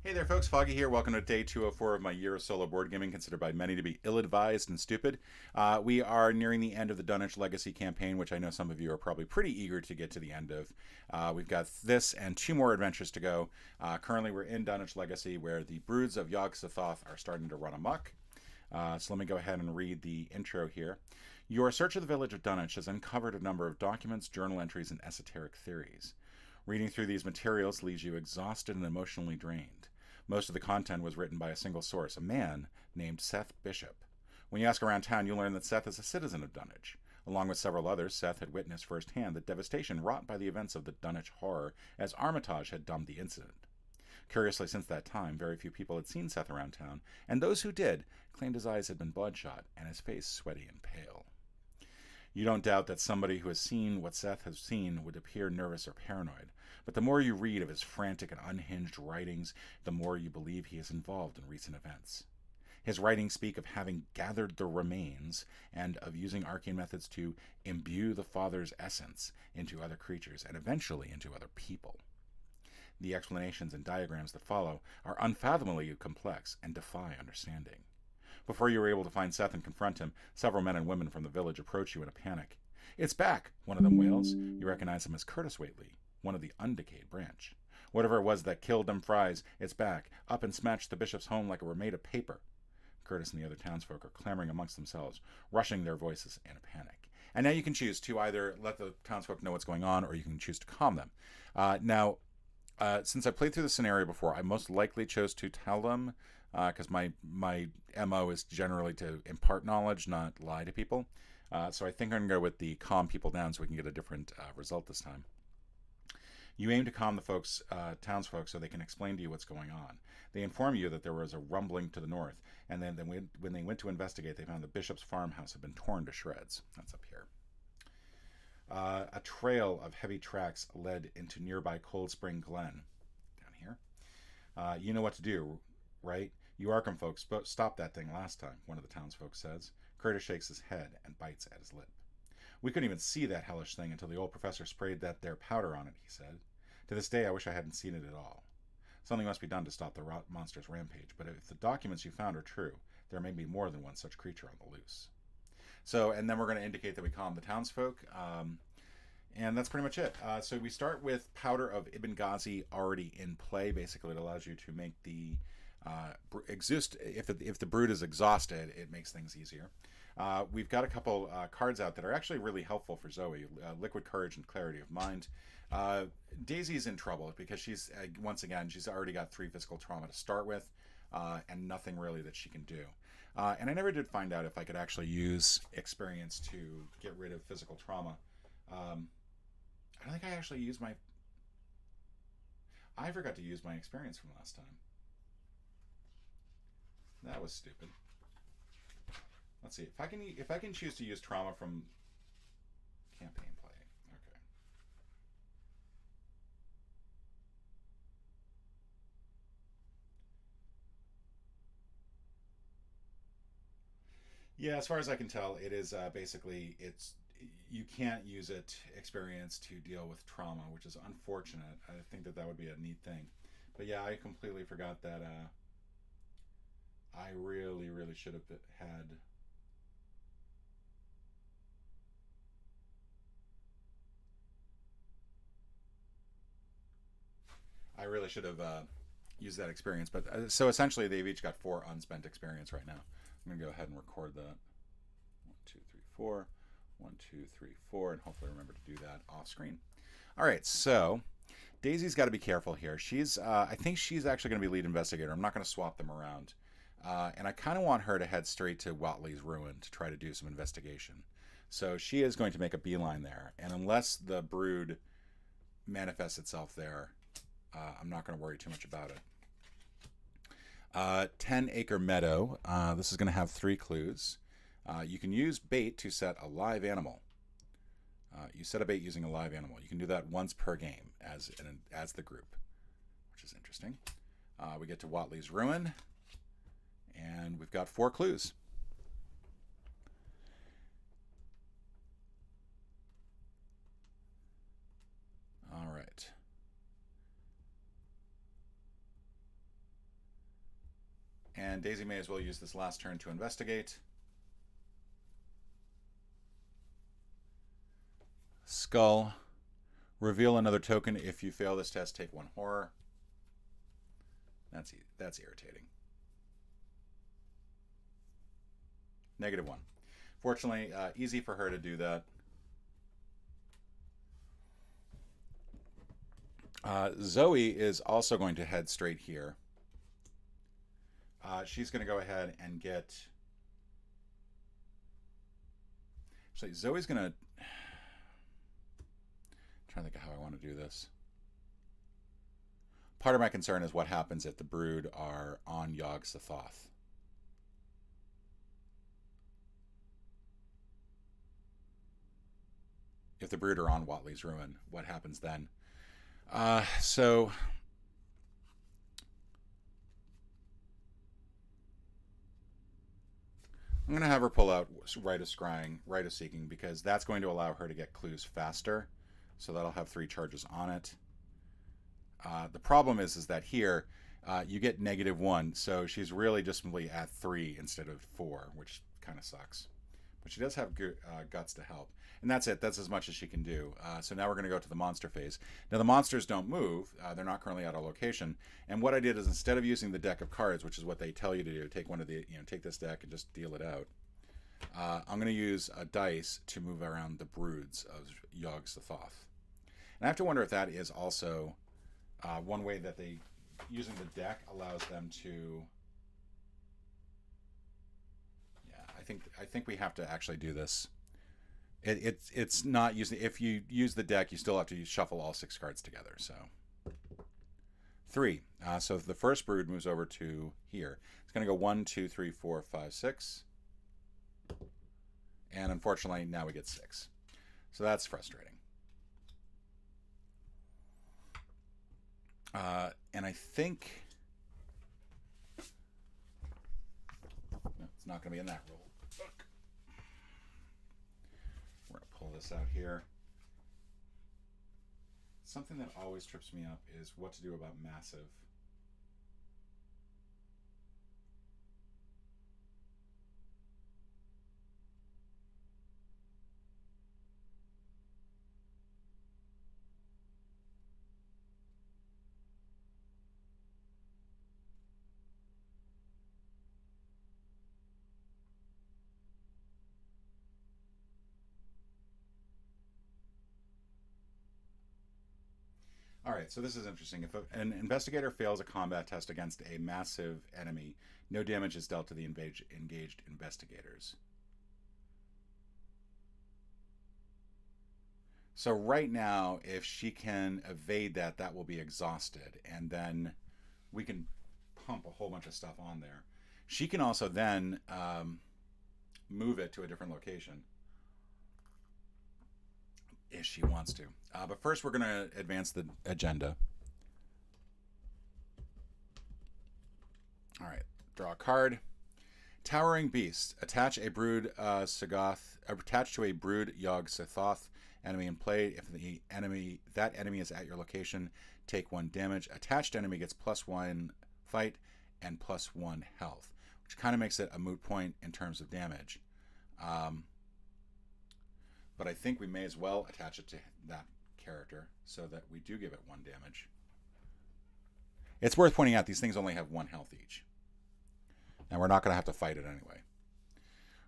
Hey there, folks. Foggy here. Welcome to day 204 of my year of solo board gaming, considered by many to be ill-advised and stupid. We are nearing the end of the Dunwich Legacy campaign, which I know some of you are probably pretty eager to get to the end of. We've got this and two more adventures to go. Currently, we're in Dunwich Legacy, where the broods of Yog-Sothoth are starting to run amok. So let me go ahead and read the intro here. Your search of the village of Dunwich has uncovered a number of documents, journal entries, and esoteric theories. Reading through these materials leaves you exhausted and emotionally drained. Most of the content was written by a single source, a man named Seth Bishop. When you ask around town, you learn that Seth is a citizen of Dunwich. Along with several others, Seth had witnessed firsthand the devastation wrought by the events of the Dunwich horror, as Armitage had dubbed the incident. Curiously, since that time, very few people had seen Seth around town, and those who did claimed his eyes had been bloodshot and his face sweaty and pale. You don't doubt that somebody who has seen what Seth has seen would appear nervous or paranoid, but the more you read of his frantic and unhinged writings, the more you believe he is involved in recent events. His writings speak of having gathered the remains and of using arcane methods to imbue the Father's essence into other creatures and eventually into other people. The explanations and diagrams that follow are unfathomably complex and defy understanding. Before you are able to find Seth and confront him, several men and women from the village approach you in a panic. "It's back," one of them wails. You recognize him as Curtis Whately, one of the undecayed branch. "Whatever it was that killed them fries, it's back, up and smashed the bishop's home like it were made of paper." Curtis and the other townsfolk are clamoring amongst themselves, rushing their voices in a panic. And now you can choose to either let the townsfolk know what's going on, or you can choose to calm them. Since I played through the scenario before, I most likely chose to tell them, because my MO is generally to impart knowledge, not lie to people. So I think I'm going to go with the calm people down so we can get a different result this time. You aim to calm the townsfolk, so they can explain to you what's going on. They inform you that there was a rumbling to the north, and then when they went to investigate, they found the bishop's farmhouse had been torn to shreds. That's up here. A trail of heavy tracks led into nearby Cold Spring Glen. Down here. You know what to do, right? You Arkham folks stopped that thing last time, one of the townsfolk says. Curtis shakes his head and bites at his lip. "We couldn't even see that hellish thing until the old professor sprayed that there powder on it," he said. "To this day, I wish I hadn't seen it at all. Something must be done to stop the monster's rampage, but if the documents you found are true, there may be more than one such creature on the loose." So, and then we're going to indicate that we calm the townsfolk. And that's pretty much it. So we start with Powder of Ibn Ghazi already in play. Basically, it allows you to make the exist. If the brood is exhausted, it makes things easier. We've got a couple cards out that are actually really helpful for Zoe. Liquid Courage and Clarity of Mind. Daisy's in trouble because she's she's already got 3 physical trauma to start with, and nothing really that she can do. And I never did find out if I could actually use experience to get rid of physical trauma. I don't think I actually used my. I forgot to use my experience from last time. That was stupid. Let's see if I can choose to use trauma from campaign play. Okay. Yeah, as far as I can tell, it is basically it's you can't use it experience to deal with trauma, which is unfortunate. I think that would be a neat thing. But yeah, I completely forgot that. I really, really should have had. I really should have used that experience. But so essentially, they've each got 4 unspent experience right now. I'm gonna go ahead and record that. 1, 2, 3, 4. 1, 2, 3, 4, and hopefully remember to do that off screen. All right, so Daisy's got to be careful here. I think she's actually going to be lead investigator. I'm not going to swap them around. And I kind of want her to head straight to Whatley's ruin to try to do some investigation. So she is going to make a beeline there. And unless the brood manifests itself there, I'm not going to worry too much about it. 10-acre meadow. This is going to have 3 clues. You can use bait to set a live animal. You set a bait using a live animal. You can do that once per game as the group, which is interesting. We get to Whatley's ruin, and we've got 4 clues. All right. And Daisy may as well use this last turn to investigate. Skull. Reveal another token. If you fail this test, take 1 horror. That's irritating. -1. Fortunately, easy for her to do that. Zoe is also going to head straight here. She's going to go ahead and get... Actually, Zoe's going to... I'm trying to think of how I want to do this. Part of my concern is what happens if the Brood are on Yogg-Sothoth. If the Brood are on Watley's Ruin, what happens then? So I'm going to have her pull out Rite of Scrying, Rite of Seeking, because that's going to allow her to get clues faster. So that'll have 3 charges on it. The problem is that here you get -1, so she's really just simply at 3 instead of 4, which kind of sucks. But she does have guts to help. And that's it. That's as much as she can do. So now we're going to go to the monster phase. Now the monsters don't move. They're not currently at a location. And what I did is, instead of using the deck of cards, which is what they tell you to do, take one of the, take this deck and just deal it out. I'm going to use a dice to move around the broods of Yogg-Sothoth. And I have to wonder if that is also one way that they, using the deck, allows them to. I think we have to actually do this. It's not using. If you use the deck, you still have to shuffle all 6 cards together. So 3. So the first brood moves over to here. It's going to go 1, 2, 3, 4, 5, 6, and unfortunately now we get 6. So that's frustrating. And I think no, it's not going to be in that rule. We're going to pull this out here. Something that always trips me up is what to do about massive. All right, so this is interesting. If an investigator fails a combat test against a massive enemy, no damage is dealt to the engaged investigators. So right now, if she can evade that, that will be exhausted, and then we can pump a whole bunch of stuff on there. She can also then move it to a different location if she wants to. But first, we're going to advance the agenda. All right, draw a card. Towering Beast. Attach a brood attach to a brood Yogg-Sothoth enemy in play. If that enemy is at your location, take 1 damage. Attached enemy gets +1 fight and +1 health, which kind of makes it a moot point in terms of damage. But I think we may as well attach it to that character so that we do give it 1 damage. It's worth pointing out these things only have 1 health each. And we're not going to have to fight it anyway.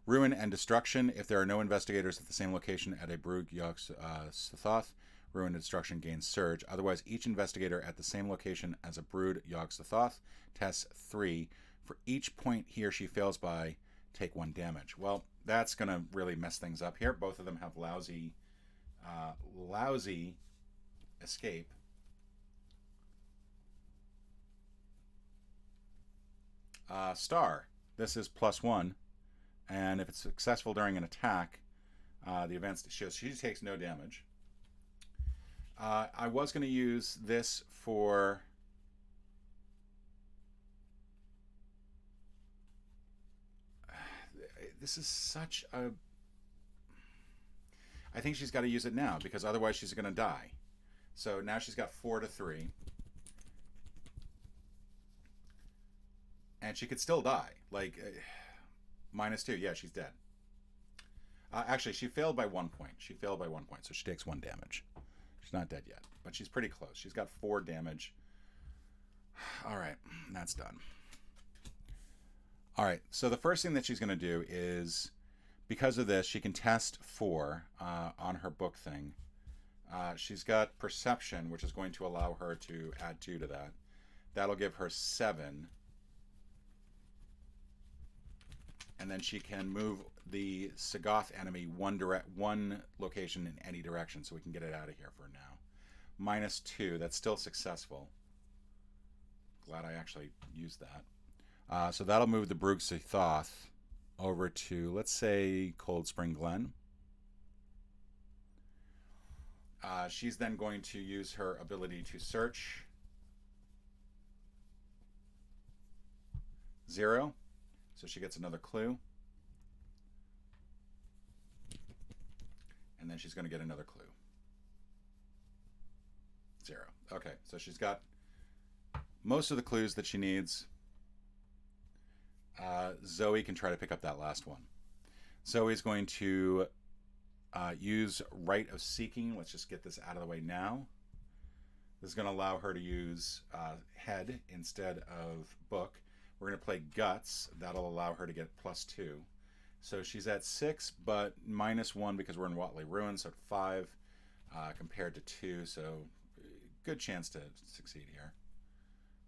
Ruin and Destruction. If there are no investigators at the same location at a brood Yogg-Sothoth, Ruin and Destruction gains Surge. Otherwise, each investigator at the same location as a brood Yogg-Sothoth tests 3. For each point he or she fails by, take 1 damage. Well, that's going to really mess things up here. Both of them have lousy escape. Star. This is +1, and if it's successful during an attack, the events she takes no damage. I was going to use this for. This is such a. I think she's got to use it now because otherwise she's going to die. So now she's got 4 to 3. And she could still die. Like, -2. Yeah, she's dead. Actually, she failed by 1 point. She failed by 1 point, so she takes 1 damage. She's not dead yet, but she's pretty close. She's got 4 damage. All right, that's done. All right, so the first thing that she's going to do is, because of this, she can test 4 on her book thing. She's got perception, which is going to allow her to add 2 to that. That'll give her 7. And then she can move the Sagoth enemy one location in any direction, so we can get it out of here for now. -2, that's still successful. Glad I actually used that. So that'll move the Brug Thoth over to, let's say, Cold Spring Glen. She's then going to use her ability to search. 0. So she gets another clue. And then she's going to get another clue. 0. Okay, so she's got most of the clues that she needs. Zoe can try to pick up that last one. Zoe's going to use Rite of Seeking. Let's just get this out of the way now. This is going to allow her to use Head instead of Book. We're going to play Guts. That'll allow her to get +2. So she's at 6, but -1 because we're in Watley Ruins, so at 5 compared to 2. So good chance to succeed here.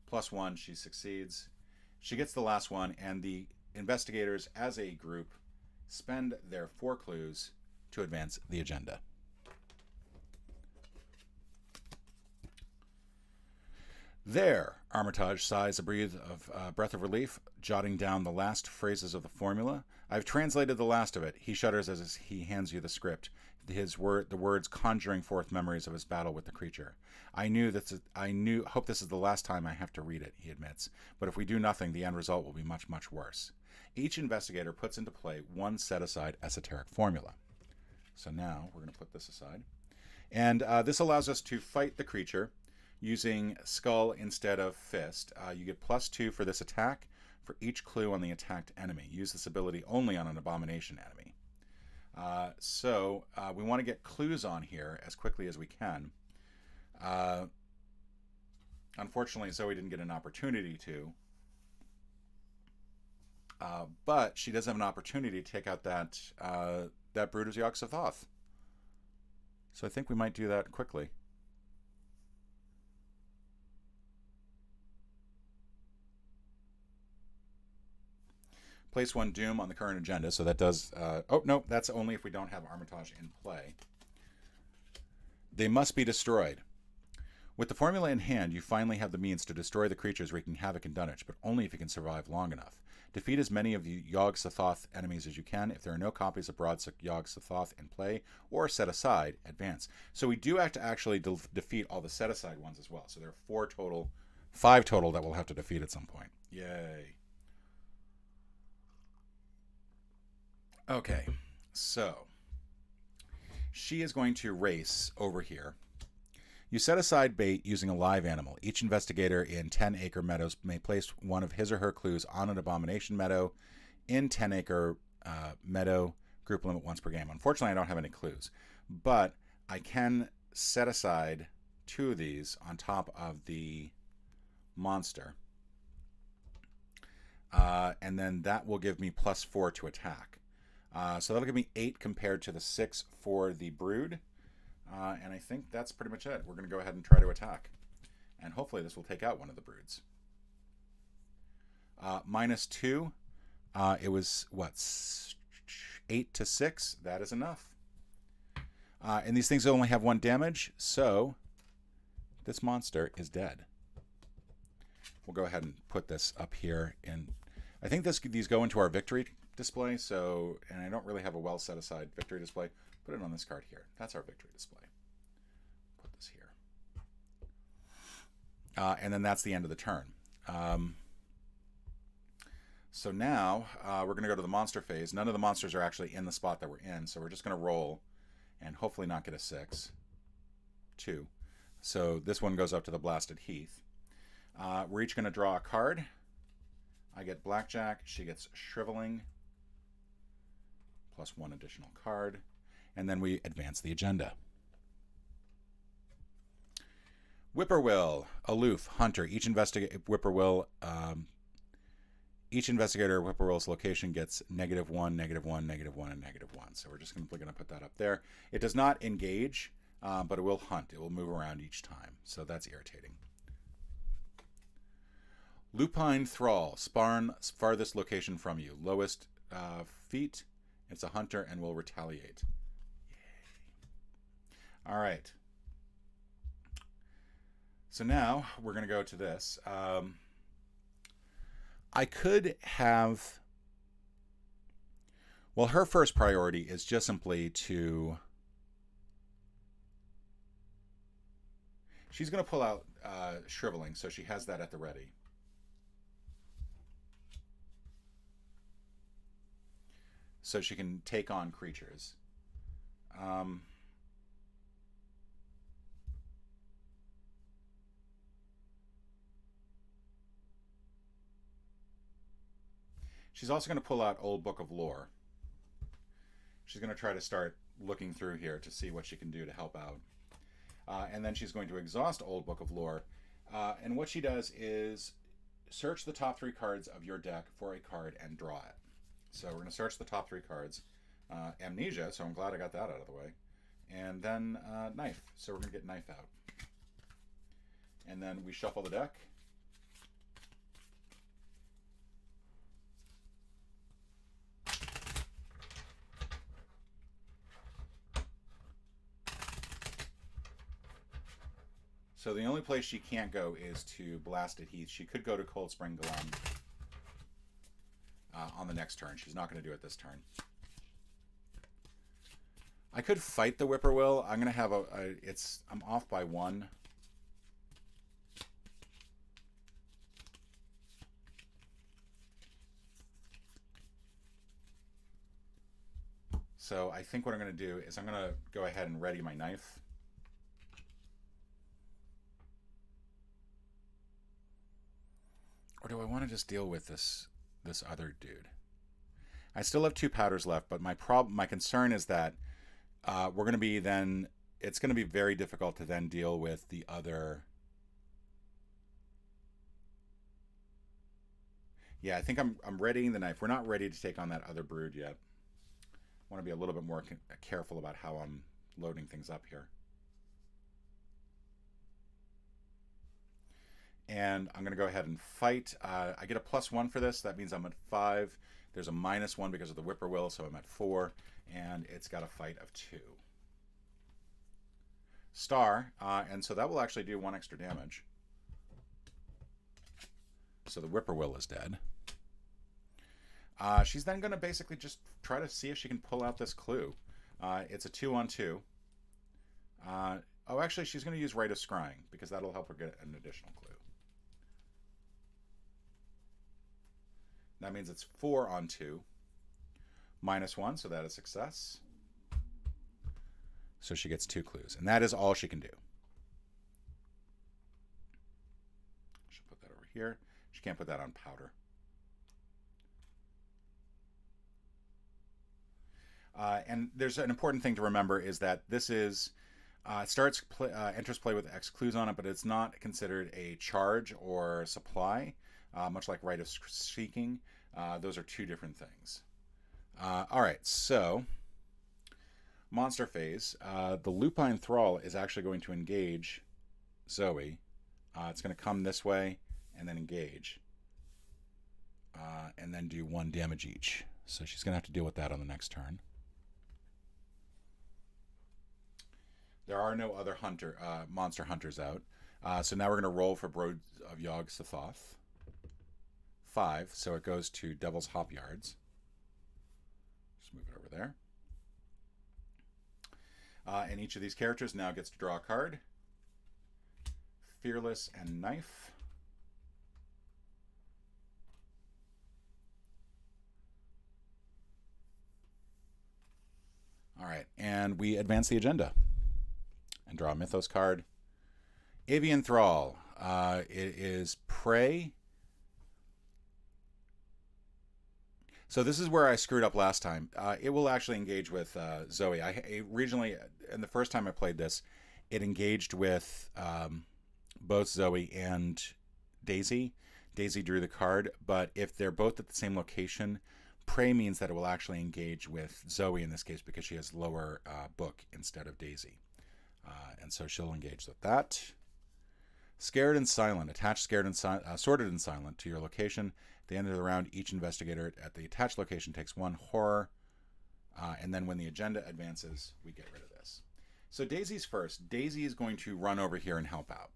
+1, she succeeds. She gets the last one, and the investigators, as a group, spend their 4 clues to advance the agenda. There, Armitage sighs a breath of relief, jotting down the last phrases of the formula. I've translated the last of it. He shudders as he hands you the script, the words conjuring forth memories of his battle with the creature. Hope this is the last time I have to read it, he admits. But if we do nothing, the end result will be much, much worse. Each investigator puts into play one set-aside esoteric formula. So now we're going to put this aside. And this allows us to fight the creature using Skull instead of Fist. You get +2 for this attack for each clue on the attacked enemy. Use this ability only on an abomination enemy. So we want to get clues on here as quickly as we can. Unfortunately, Zoe didn't get an opportunity to. But she does have an opportunity to take out that Brood of Yog-Sothoth. So I think we might do that quickly. Place 1 Doom on the current agenda, so that does... oh, no, that's only if we don't have Armitage in play. They must be destroyed. With the formula in hand, you finally have the means to destroy the creatures wreaking havoc in Dunwich, but only if you can survive long enough. Defeat as many of the Yog-Sothoth enemies as you can. If there are no copies of Broad Yog-Sothoth in play or set aside, advance. So we do have to actually defeat all the set aside ones as well. So there are 5 total that we'll have to defeat at some point. Yay. Okay, so she is going to race over here. You set aside bait using a live animal. Each investigator in 10-acre meadows may place one of his or her clues on an abomination meadow. In 10-acre meadow, group limit once per game. Unfortunately, I don't have any clues, but I can set aside 2 of these on top of the monster. And then that will give me +4 to attack. So that'll give me 8 compared to the 6 for the Brood. And I think that's pretty much it. We're going to go ahead and try to attack. And hopefully this will take out one of the Broods. -2. It was, what, 8 to 6? That is enough. And these things only have 1 damage, so this monster is dead. We'll go ahead and put this up here. I think these go into our victory display, so, and I don't really have a well set aside victory display. Put it on this card here. That's our victory display. Put this here. And then that's the end of the turn. So now we're going to go to the monster phase. None of the monsters are actually in the spot that we're in, so we're just going to roll and hopefully not get a 6. 2. So this one goes up to the Blasted Heath. We're each going to draw a card. I get Blackjack. She gets Shriveling. Plus 1 additional card. And then we advance the agenda. Whippoorwill, Aloof, Hunter. Each investigator Whippoorwill's location gets -1, -1, -1, and -1. So we're just simply going to put that up there. It does not engage, but it will hunt. It will move around each time. So that's irritating. Lupine Thrall, Sparn, farthest location from you. Lowest feet. It's a hunter and will retaliate. Yay. All right. So now we're going to go to this. I could have... Well, her first priority is just simply to... She's going to pull out Shriveling, so she has that at the ready. So she can take on creatures. She's also going to pull out Old Book of Lore. She's going to try to start looking through here to see what she can do to help out. And then she's going to exhaust Old Book of Lore. And what she does is search the top 3 cards of your deck for a card and draw it. So we're going to search the top 3 cards. Amnesia, so I'm glad I got that out of the way. And then Knife, so we're going to get Knife out. And then we shuffle the deck. So the only place she can't go is to Blasted Heath. She could go to Cold Spring Glen on the next turn. She's not going to do it this turn. I could fight the Whippoorwill. I'm going to have I'm off by 1. So I think what I'm going to do is I'm going to go ahead and ready my Knife. Or do I want to just deal with this other dude? I still have 2 powders left, but my concern is that we're going to be then... It's going to be very difficult to then deal with the other... Yeah, I think I'm readying the Knife. We're not ready to take on that other brood yet. I want to be a little bit more careful about how I'm loading things up here. And I'm going to go ahead and fight. I get a +1 for this. That means I'm at 5. There's a -1 because of the Whippoorwill, so I'm at 4. And it's got a fight of 2. Star, and so that will actually do 1 extra damage. So the Whippoorwill is dead. She's then going to basically just try to see if she can pull out this clue. It's a 2-on-2. Oh, actually, she's going to use Rite of Scrying, because that'll help her get an additional clue. That means it's 4-on-2. -1, so that is success. So she gets 2 clues. And that is all she can do. She'll put that over here. She can't put that on powder. And there's an important thing to remember is that this is... enters play with X clues on it, but it's not considered a charge or supply, much like Rite of Seeking. Those are 2 different things. All right, so monster phase. The Lupine Thrall is actually going to engage Zoe. It's going to come this way and then engage. And then do 1 damage each. So she's going to have to deal with that on the next turn. There are no other monster hunters out. So now we're going to roll for Brood of Yog-Sothoth. 5, so it goes to Devil's Hop Yards. Just move it over there. And each of these characters now gets to draw a card. Fearless and Knife. All right, and we advance the agenda. And draw a Mythos card. Avian Thrall. It is prey. So this is where I screwed up last time. It will actually engage with Zoe. Originally, and the first time I played this, it engaged with both Zoe and Daisy. Daisy drew the card, but if they're both at the same location, Prey means that it will actually engage with Zoe in this case because she has lower book instead of Daisy. And so she'll engage with that. Scared and Silent. Attach Scared and Sorted and Silent to your location. At the end of the round, each investigator at the attached location takes one horror. And then when the agenda advances, we get rid of this. So Daisy's first. Daisy is going to run over here and help out.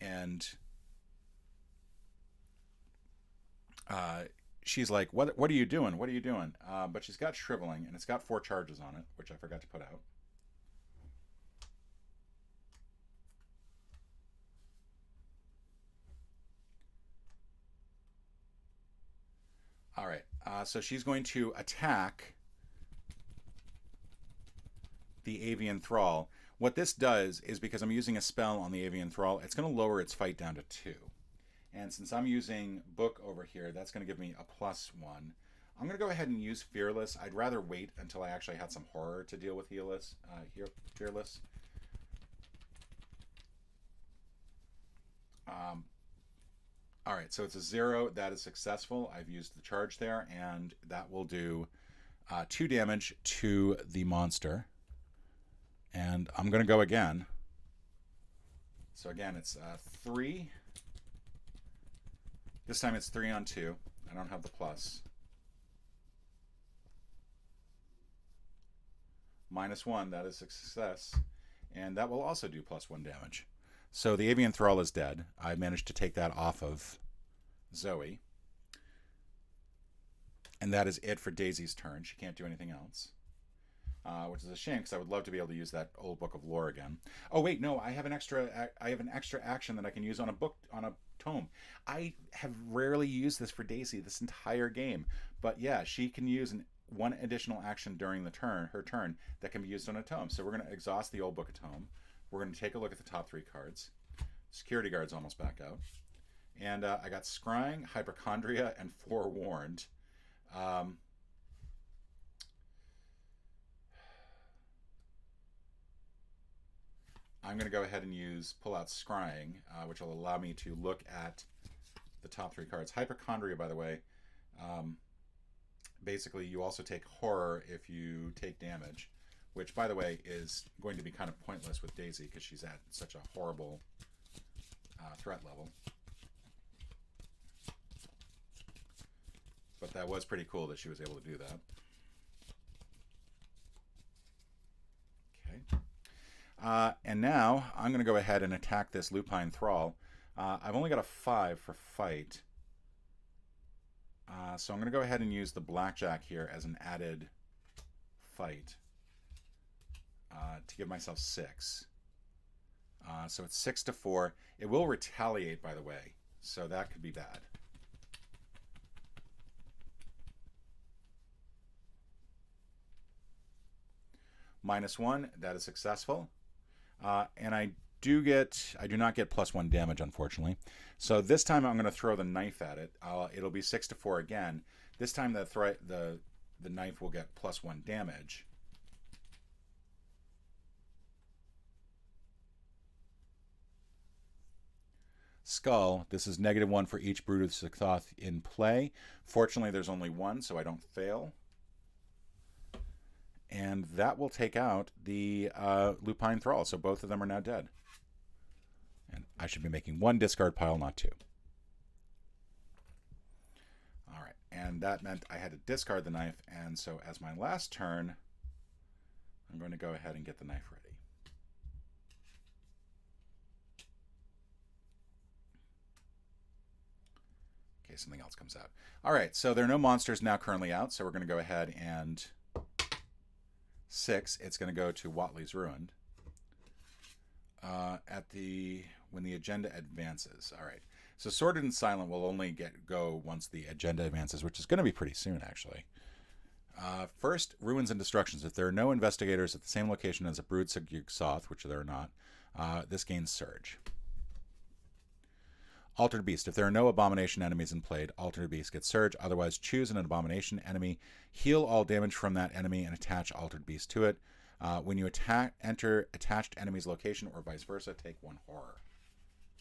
And she's like, what are you doing? What are you doing? But she's got Shriveling, and it's got 4 charges on it, which I forgot to put out. All right, so she's going to attack the Avian Thrall. What this does is, because I'm using a spell on the Avian Thrall, it's going to lower its fight down to 2. And since I'm using Book over here, that's going to give me a +1. I'm going to go ahead and use Fearless. I'd rather wait until I actually had some horror to deal with Fearless. All right, so it's a 0. That is successful. I've used the charge there, and that will do 2 damage to the monster. And I'm going to go again. So again, it's 3. This time it's 3 on 2. I don't have the plus. -1, that is a success. And that will also do +1 damage. So the Avian Thrall is dead. I managed to take that off of Zoe. And that is it for Daisy's turn. She can't do anything else. Which is a shame, because I would love to be able to use that old book of lore again. Oh wait, no, I have an extra action that I can use on a tome. I have rarely used this for Daisy this entire game, but yeah, she can use one additional action during her turn that can be used on a tome. So we're going to exhaust the old book of tome. We're going to take a look at the top 3 cards. Security Guard's almost back out, and I got Scrying, Hypochondria, and Forewarned. I'm going to go ahead and pull out Scrying, which will allow me to look at the top 3 cards. Hypochondria, by the way, basically you also take Horror if you take damage, which, by the way, is going to be kind of pointless with Daisy because she's at such a horrible threat level. But that was pretty cool that she was able to do that. Okay. And now I'm going to go ahead and attack this Lupine Thrall. I've only got a 5 for fight. So I'm going to go ahead and use the Blackjack here as an added fight to give myself 6. So it's 6 to 4. It will retaliate, by the way, so that could be bad. -1, that is successful. And I do not get +1 damage, unfortunately. So this time I'm going to throw the knife at it. It'll be 6 to 4 again. This time the knife will get +1 damage. Skull. This is -1 for each Brood of Sothoth in play. Fortunately, there's only 1, so I don't fail. And that will take out the Lupine Thrall. So both of them are now dead. And I should be making 1 discard pile, not 2. All right. And that meant I had to discard the knife. And so as my last turn, I'm going to go ahead and get the knife ready. In case something else comes out. All right. So there are no monsters now currently out. So we're going to go ahead and 6. It's going to go to Watley's Ruined. When the agenda advances. All right. So Sorted and Silent will only go once the agenda advances, which is going to be pretty soon, actually. First, Ruins and Destructions. If there are no investigators at the same location as a Brood Sothoth, which there are not, this gains Surge. Altered Beast. If there are no Abomination enemies in play, Altered Beast gets Surge. Otherwise, choose an Abomination enemy, heal all damage from that enemy, and attach Altered Beast to it. When you enter attached enemy's location or vice versa, take 1 horror.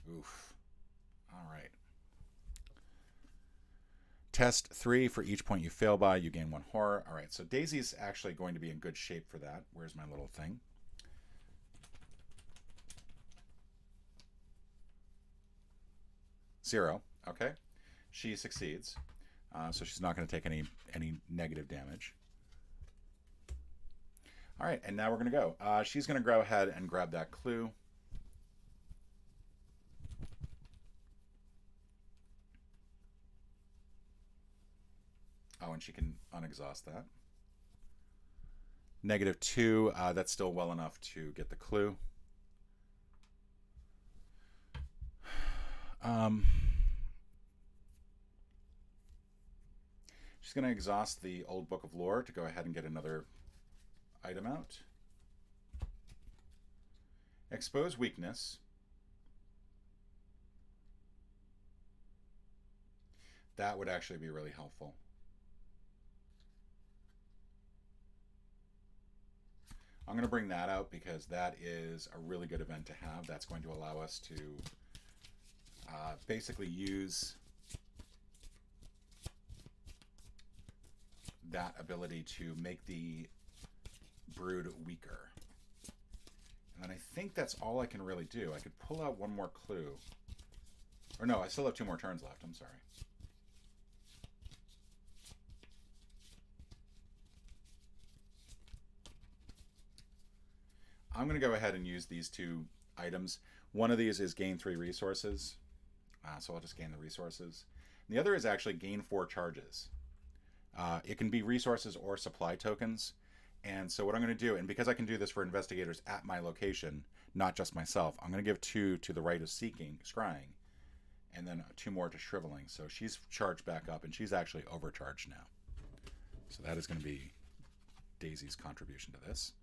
Oof. All right. Test 3. For each point you fail by, you gain 1 horror. All right, so Daisy's actually going to be in good shape for that. Where's my little thing? Zero. Okay. She succeeds. So she's not going to take any negative damage. All right, and now we're going to go. She's going to go ahead and grab that clue. Oh, and she can unexhaust that. -2, that's still well enough to get the clue. She's going to exhaust the Old Book of Lore to go ahead and get another item out. Expose weakness. That would actually be really helpful. I'm going to bring that out because that is a really good event to have. That's going to allow us to basically use that ability to make the brood weaker. And then I think that's all I can really do. I could pull out one more clue. Or no, I still have 2 more turns left. I'm sorry. I'm going to go ahead and use these 2 items. One of these is gain 3 resources. So I'll just gain the resources. And the other is actually gain 4 charges. It can be resources or supply tokens. And so what I'm going to do, and because I can do this for investigators at my location, not just myself, I'm going to give 2 to the Rite of Scrying, and then 2 more to Shriveling. So she's charged back up, and she's actually overcharged now. So that is going to be Daisy's contribution to this.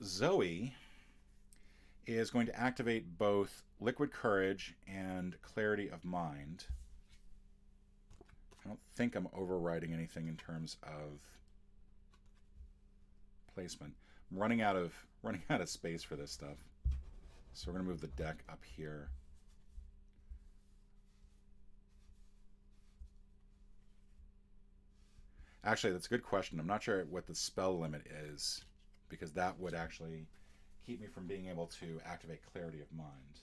Zoe is going to activate both Liquid Courage and Clarity of Mind. I don't think I'm overriding anything in terms of placement. I'm running out of space for this stuff. So we're going to move the deck up here. Actually, that's a good question. I'm not sure what the spell limit is, because that would actually keep me from being able to activate Clarity of Mind.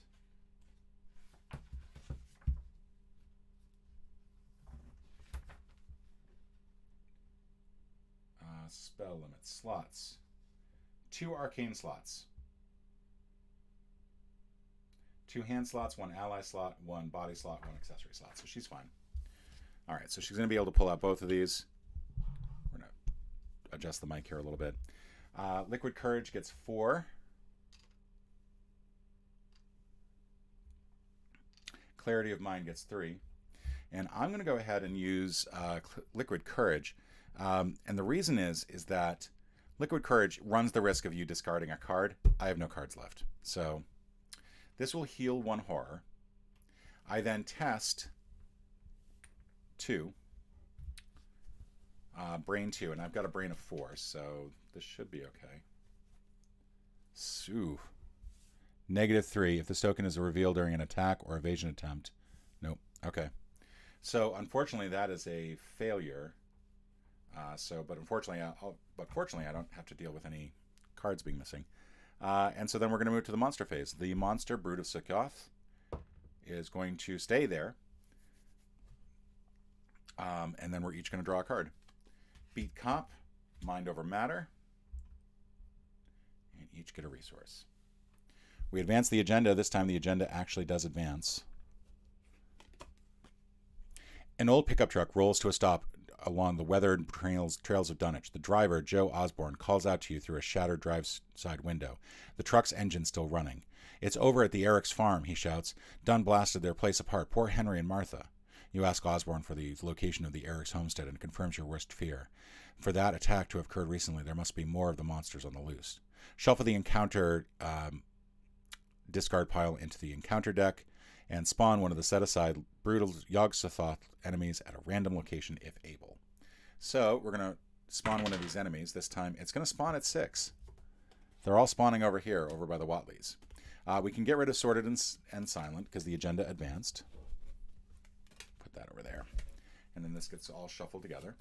Spell limit. Slots. 2 arcane slots. 2 hand slots, 1 ally slot, 1 body slot, 1 accessory slot. So she's fine. All right, so she's going to be able to pull out both of these. We're going to adjust the mic here a little bit. Liquid Courage gets 4. Clarity of Mind gets 3. And I'm going to go ahead and use Liquid Courage. And the reason is that Liquid Courage runs the risk of you discarding a card. I have no cards left. So this will heal 1 horror. I then test 2. Brain 2, and I've got a brain of 4, so this should be okay. So, -3. If this token is revealed during an attack or evasion attempt. Nope. Okay. So unfortunately, that is a failure. But fortunately, I don't have to deal with any cards being missing. And so then we're going to move to the monster phase. The monster, Brood of Sukyoth, is going to stay there. And then we're each going to draw a card. Beat Cop, Mind Over Matter, and each get a resource. We advance the agenda. This time the agenda actually does advance. An old pickup truck rolls to a stop along the weathered trails of Dunwich. The driver, Joe Osborne, calls out to you through a shattered drive side window. The truck's engine still running. "It's over at the Eric's farm," he shouts. "Dunn blasted their place apart. Poor Henry and Martha." You ask Osborne for the location of the Eric's homestead and confirms your worst fear. For that attack to have occurred recently, there must be more of the monsters on the loose. Shelf of the encounter discard pile into the encounter deck, and spawn one of the set-aside Brutal Yogg-Sothoth enemies at a random location if able. So we're going to spawn one of these enemies. This time it's going to spawn at 6. They're all spawning over here, over by the Watleys. We can get rid of Sorted and Silent because the agenda advanced. Put that over there. And then this gets all shuffled together.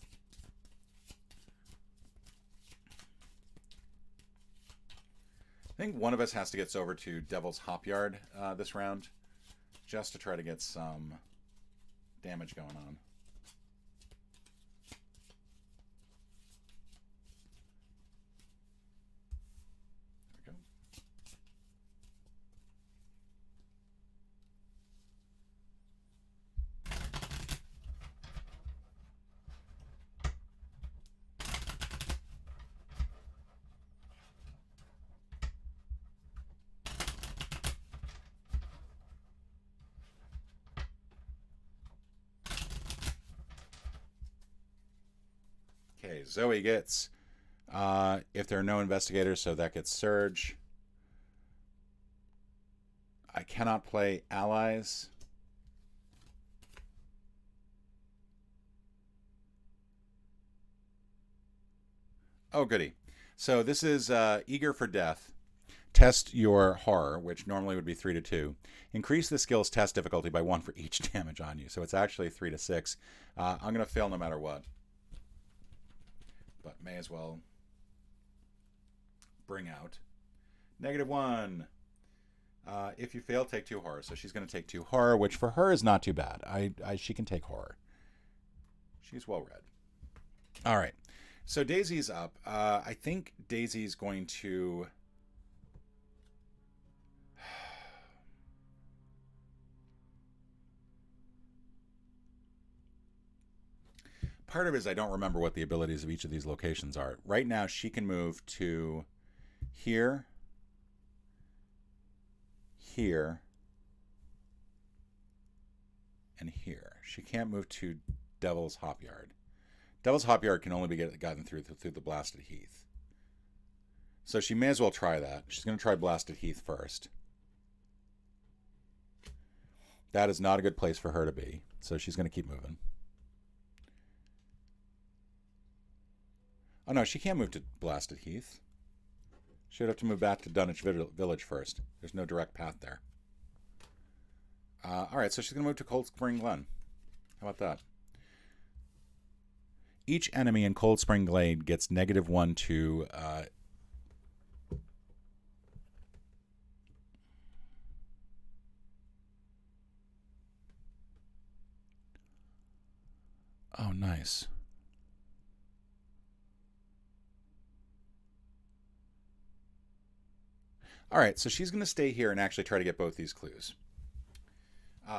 I think one of us has to get over to Devil's Hopyard this round, just to try to get some damage going on. There we Okay, Zoe gets, if there are no investigators, so that gets Surge. I cannot play allies. Oh, goody. So this is Eager for Death. Test your horror, which normally would be 3 to 2. Increase the skill's test difficulty by 1 for each damage on you. So it's actually 3 to 6. I'm going to fail no matter what. But may as well bring out -1. If you fail, take 2 horror. So she's going to take 2 horror, which for her is not too bad. She can take horror. She's well read. All right. So Daisy's up. I think Daisy's going to... Part of it is I don't remember what the abilities of each of these locations are. Right now, she can move to here, here, and here. She can't move to Devil's Hopyard. Devil's Hopyard can only be gotten through the Blasted Heath. So she may as well try that. She's going to try Blasted Heath first. That is not a good place for her to be, so she's going to keep moving. Oh, no, she can't move to Blasted Heath. She would have to move back to Dunwich Village first. There's no direct path there. All right, so she's going to move to Cold Spring Glen. How about that? Each enemy in Cold Spring Glade gets -1 to... Oh, nice. All right, so she's going to stay here and actually try to get both these clues.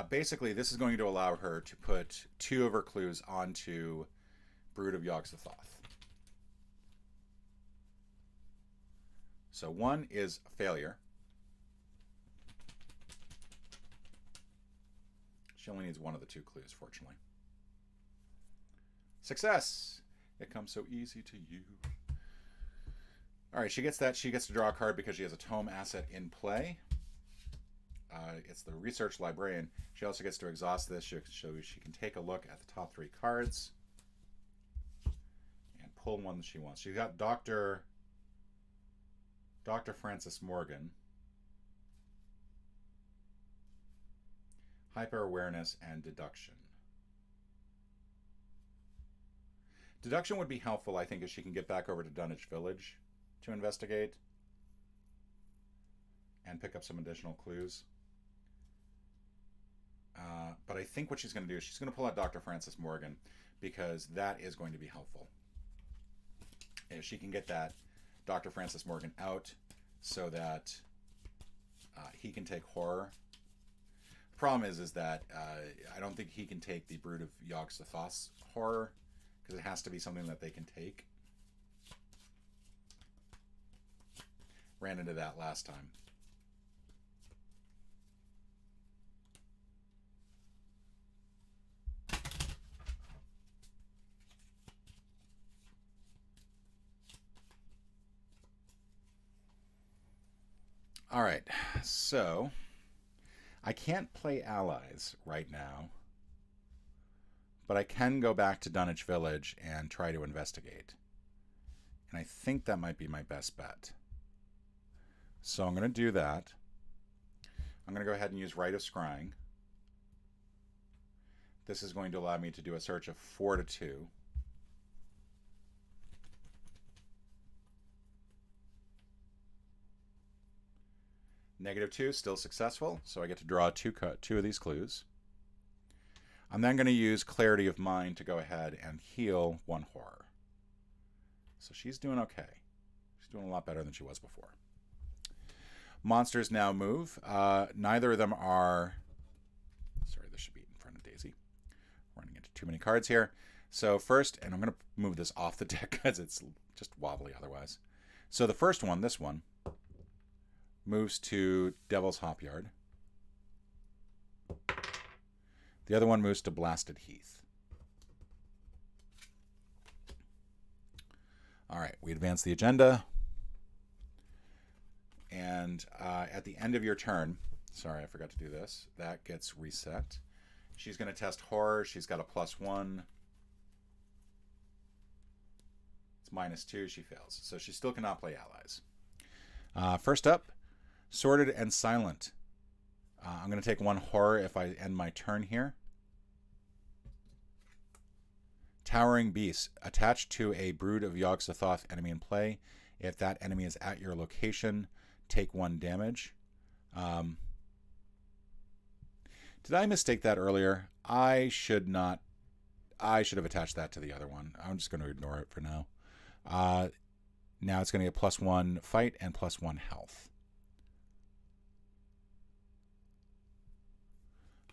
Basically, this is going to allow her to put 2 of her clues onto Brood of Yogg-Sothoth. So 1 is failure. She only needs 1 of the 2 clues, fortunately. Success! It comes so easy to you. All right, she gets that. She gets to draw a card because she has a tome asset in play. It's the Research Librarian. She also gets to exhaust this so she can take a look at the top 3 cards and pull one that she wants. She's got Dr. Francis Morgan, Hyper-Awareness, and Deduction. Deduction would be helpful, I think, if she can get back over to Dunwich Village to investigate and pick up some additional clues. But I think what she's going to do is she's going to pull out Dr. Francis Morgan because that is going to be helpful. If she can get that Dr. Francis Morgan out so that he can take horror. The problem is that I don't think he can take the Brood of Yogg-Sothoth's horror because it has to be something that they can take. Ran into that last time. All right, so I can't play allies right now, but I can go back to Dunwich Village and try to investigate. And I think that might be my best bet. So I'm going to do that. I'm going to go ahead and use Rite of Scrying. This is going to allow me to do a search of 4 to 2. -2, still successful, so I get to draw two of these clues. I'm then going to use Clarity of Mind to go ahead and heal 1 horror. So she's doing okay. She's doing a lot better than she was before. Monsters now move. Neither of them are... Sorry, this should be in front of Daisy. Running into too many cards here. So first, and I'm going to move this off the deck because it's just wobbly otherwise. So the first one, this one, moves to Devil's Hopyard. The other one moves to Blasted Heath. All right, we advance the agenda. And at the end of your turn, sorry, I forgot to do this, that gets reset. She's going to test horror. She's got a +1. It's -2. She fails. So she still cannot play allies. First up, Sorted and Silent. I'm going to take 1 horror if I end my turn here. Towering Beast. Attached to a Brood of Yogg-Sothoth enemy in play. If that enemy is at your location, take 1 damage. Did I mistake that earlier? I should not. I should have attached that to the other one. I'm just going to ignore it for now. Now it's going to get +1 fight and +1 health.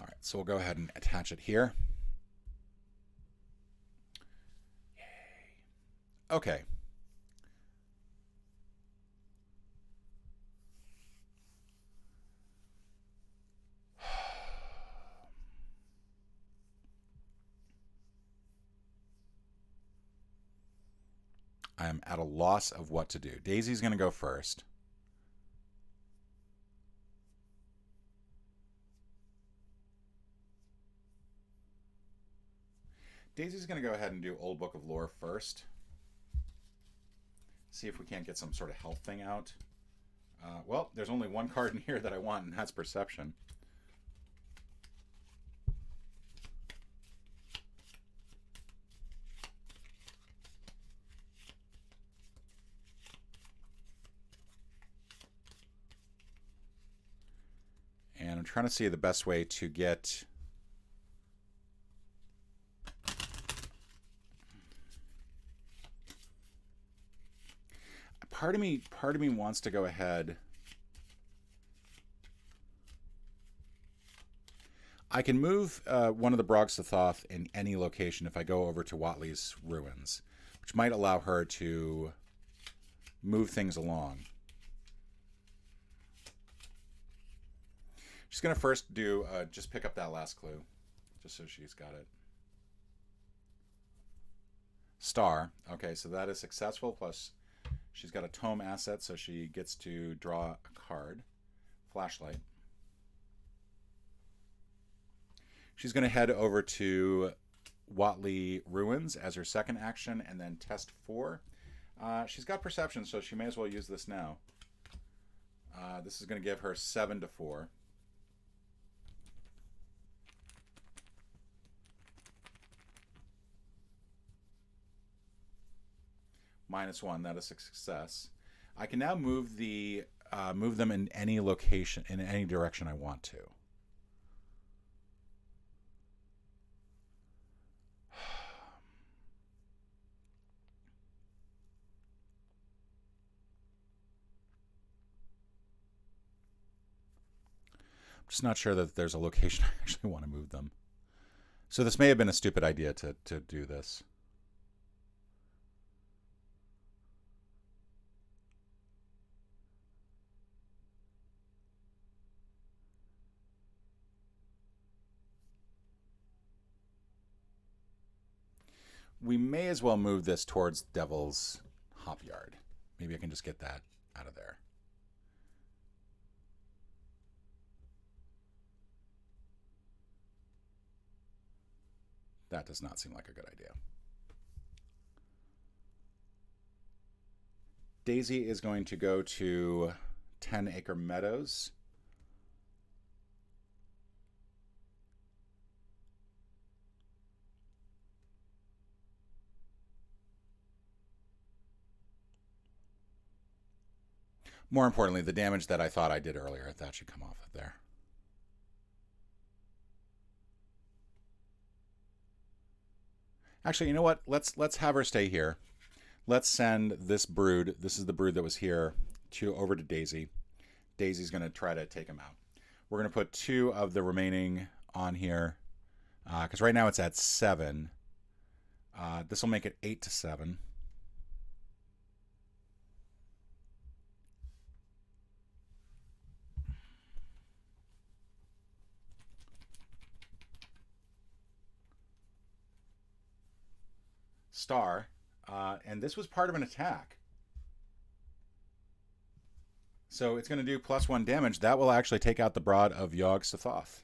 All right, so we'll go ahead and attach it here. Yay. Okay. I'm at a loss of what to do. Daisy's going to go first. Daisy's going to go ahead and do Old Book of Lore first. See if we can't get some sort of health thing out. Well, there's only 1 card in here that I want, and that's Perception. And I'm trying to see the best way to get... Part of me wants to go ahead. I can move one of the Brog-Sothoth in any location if I go over to Watley's Ruins, which might allow her to move things along. She's going to first do, just pick up that last clue, just so she's got it. Star. Okay, so that is successful, plus she's got a tome asset, so she gets to draw a card. Flashlight. She's going to head over to Watley Ruins as her second action, and then test 4. She's got Perception, so she may as well use this now. This is going to give her 7 to 4. -1, that is a success. I can now move move them in any location, in any direction I want to. I'm just not sure that there's a location I actually want to move them. So this may have been a stupid idea to do this. We may as well move this towards Devil's Hopyard. Maybe I can just get that out of there. That does not seem like a good idea. Daisy is going to go to 10 Acre Meadows. More importantly, the damage that I thought I did earlier, that should come off of there. Actually, you know what? Let's have her stay here. Let's send this brood. This is the brood that was here over to Daisy. Daisy's going to try to take him out. We're going to put 2 of the remaining on here because right now it's at 7. This will make it 8 to 7. Star, and this was part of an attack. So it's going to do +1 damage. That will actually take out the Brood of Yog Sothoth.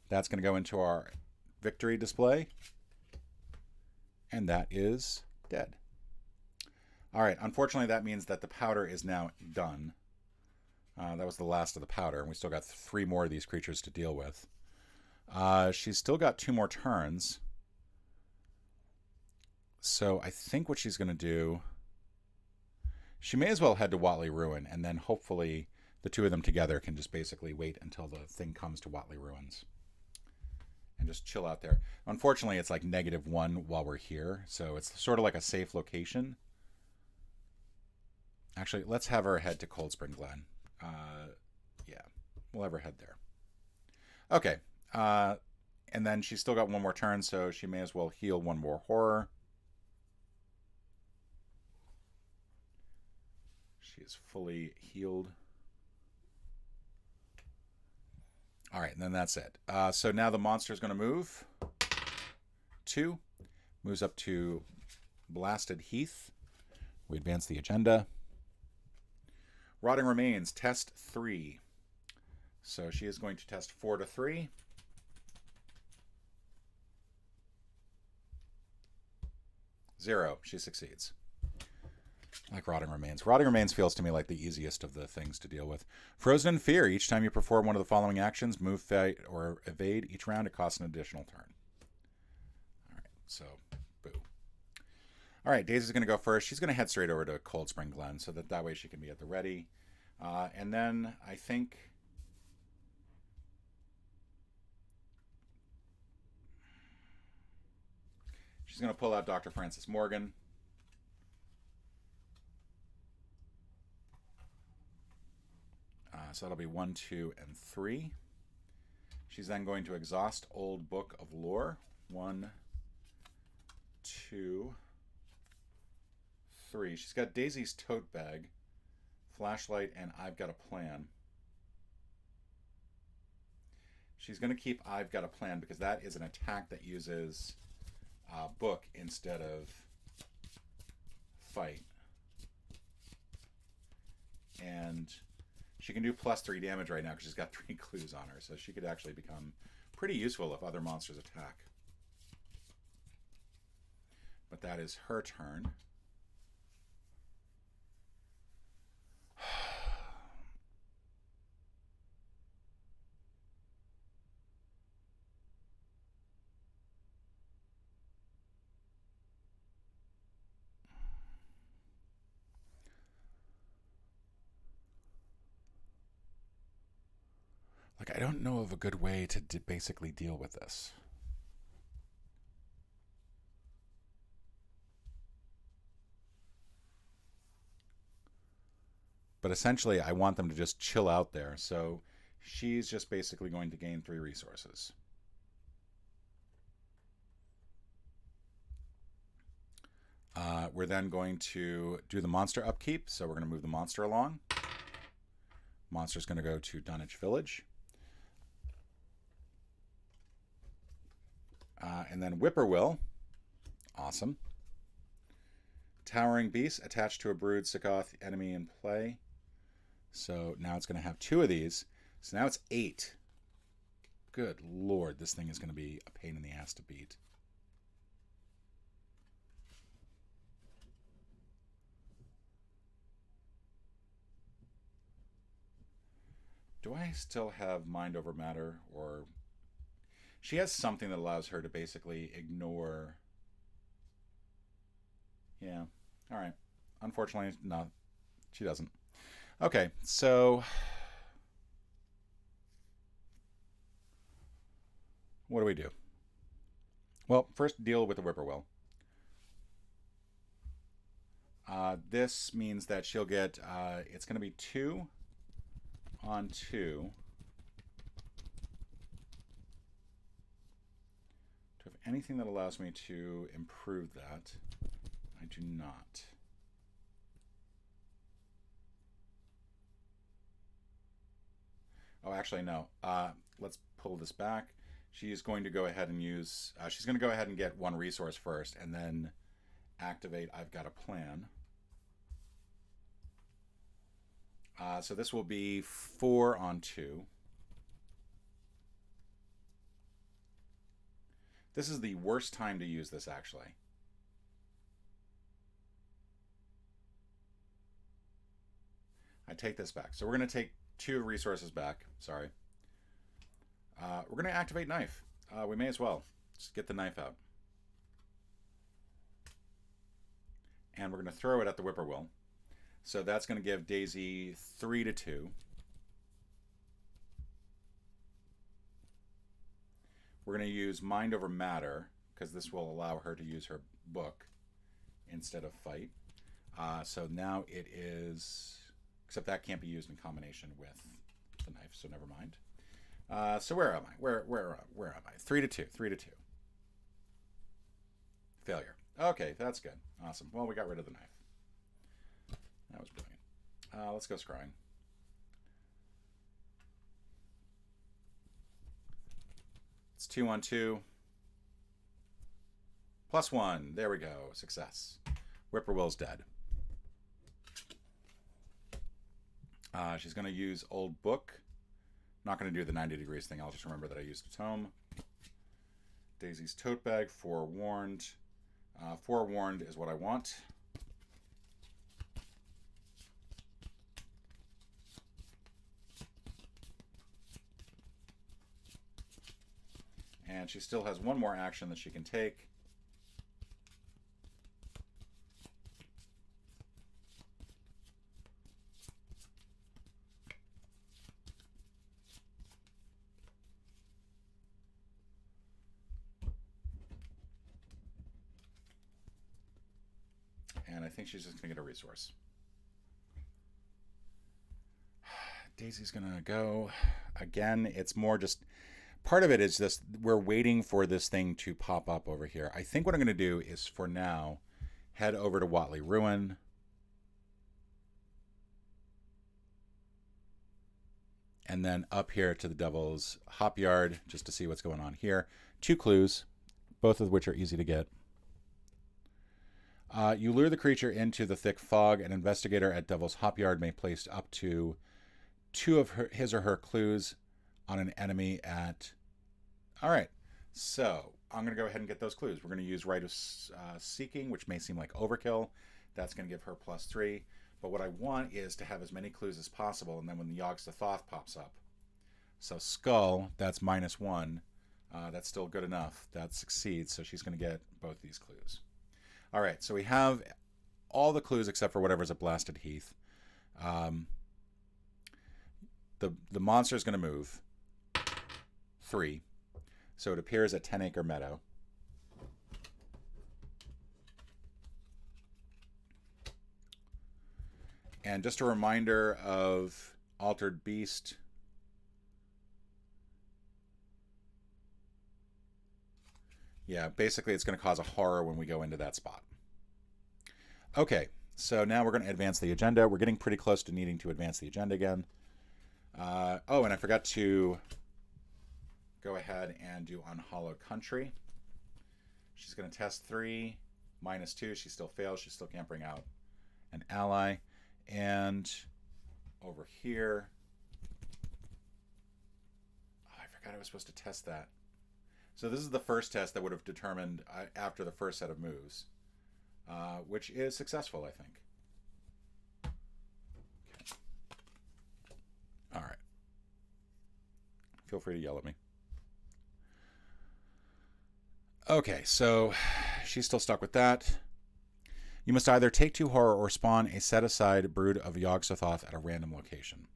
That's going to go into our victory display. And that is dead. All right, unfortunately that means that the powder is now done. That was the last of the powder, and we still got 3 more of these creatures to deal with. She's still got 2 more turns. So I think what she's going to do, she may as well head to Watley Ruin, and then hopefully the 2 of them together can just basically wait until the thing comes to Watley Ruins. And just chill out there. Unfortunately, it's like -1 while we're here, so it's sort of like a safe location. Actually, let's have her head to Cold Spring Glen. Yeah, we'll have her head there. Okay, and then she's still got 1 more turn, so she may as well heal 1 more horror. She is fully healed. All right, and then that's it. So now the monster is going to move. 2. Moves up to Blasted Heath. We advance the agenda. Rotting Remains, test 3. So she is going to test 4 to 3. Zero. She succeeds. Like Rotting Remains. Rotting Remains feels to me like the easiest of the things to deal with. Frozen in Fear. Each time you perform one of the following actions, move, fight, or evade each round, it costs an additional turn. All right, so boo. All right, Daisy's going to go first. She's going to head straight over to Cold Spring Glen so that way she can be at the ready. And then I think she's going to pull out Dr. Francis Morgan. So that'll be 1, 2, and 3. She's then going to exhaust Old Book of Lore. 1, 2, 3. She's got Daisy's tote bag, flashlight, and I've Got a Plan. She's going to keep I've Got a Plan because that is an attack that uses book instead of fight. And she can do +3 damage right now because she's got 3 clues on her, so she could actually become pretty useful if other monsters attack. But that is her turn. Like, I don't know of a good way to basically deal with this. But essentially, I want them to just chill out there. So she's just basically going to gain 3 resources. We're then going to do the monster upkeep. So we're going to move the monster along. Monster's going to go to Dunwich Village. And then Whippoorwill. Awesome. Towering Beast attached to a Brood Sothoth enemy in play. So now it's going to have 2 of these. So now it's 8. Good lord, this thing is going to be a pain in the ass to beat. Do I still have mind over matter, or she has something that allows her to basically ignore? Yeah. All right. Unfortunately, no, she doesn't. Okay, so what do we do? Well, first deal with the whippoorwill. This means that she'll get, it's going to be 2 on 2. Do I have anything that allows me to improve that? I do not. Oh, actually, no. Let's pull this back. She's going to go ahead and use, she's going to go ahead and get 1 resource first and then activate I've got a plan. So this will be 4 on 2. This is the worst time to use this, actually. I take this back. So we're going to take 2 resources back. Sorry. We're going to activate knife. We may as well. Just get the knife out. And we're going to throw it at the whippoorwill. So that's going to give Daisy 3 to 2. We're going to use mind over matter, because this will allow her to use her book instead of fight. So now it is, except that can't be used in combination with the knife, so never mind. So where am I? Where am I? 3 to 2. 3 to 2. Failure. Okay, that's good. Awesome. Well, we got rid of the knife. That was brilliant. Let's go scrying. It's 2 on 2. +1. There we go. Success. Whippoorwill's dead. She's going to use old book. Not going to do the 90 degrees thing. I'll just remember that I used a tome. Daisy's tote bag. Forewarned. Forewarned is what I want. And she still has 1 more action that she can take. And I think she's just going to get a resource. Daisy's going to go. Again, it's more just... Part of it is this, we're waiting for this thing to pop up over here. I think what I'm going to do is, for now, head over to Watley Ruin. And then up here to the Devil's Hop Yard, just to see what's going on here. 2 clues, both of which are easy to get. You lure the creature into the thick fog. An investigator at Devil's Hop Yard may place up to 2 of his or her clues on an enemy at... All right, so I'm going to go ahead and get those clues. We're going to use Rite of Seeking, which may seem like overkill. That's going to give her +3. But what I want is to have as many clues as possible, and then when the Yogg Sothoth pops up. So Skull, that's -1. That's still good enough. That succeeds, so she's going to get both these clues. All right, so we have all the clues except for whatever's at Blasted Heath. The monster is going to move 3. So it appears at 10 Acre Meadow. And just a reminder of Altered Beast. Yeah, basically it's going to cause a horror when we go into that spot. Okay, so now we're going to advance the agenda. We're getting pretty close to needing to advance the agenda again. Oh, and I forgot to go ahead and do Unhallowed Country. She's going to test 3, -2. She still fails. She still can't bring out an ally. And over here... Oh, I forgot I was supposed to test that. So this is the first test that would have determined after the first set of moves, which is successful, I think. Okay. All right. Feel free to yell at me. Okay, so she's still stuck with that. You must either take 2 horror or spawn a set-aside brood of Yogg-Sothoth at a random location.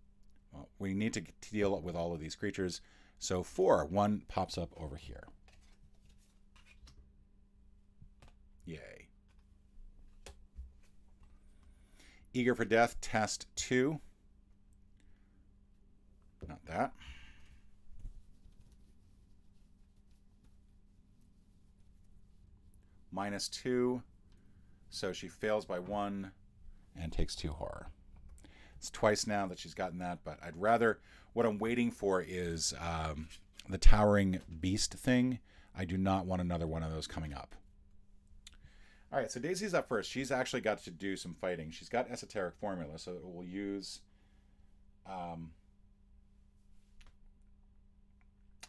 Well, we need to deal with all of these creatures, so 4. 1 pops up over here. Yay. Eager for Death, test 2. Not that. -2. So she fails by 1 and takes 2 horror. It's twice now that she's gotten that, but I'd rather... What I'm waiting for is the Towering Beast thing. I do not want another one of those coming up. All right, so Daisy's up first. She's actually got to do some fighting. She's got Esoteric Formula, so it will use...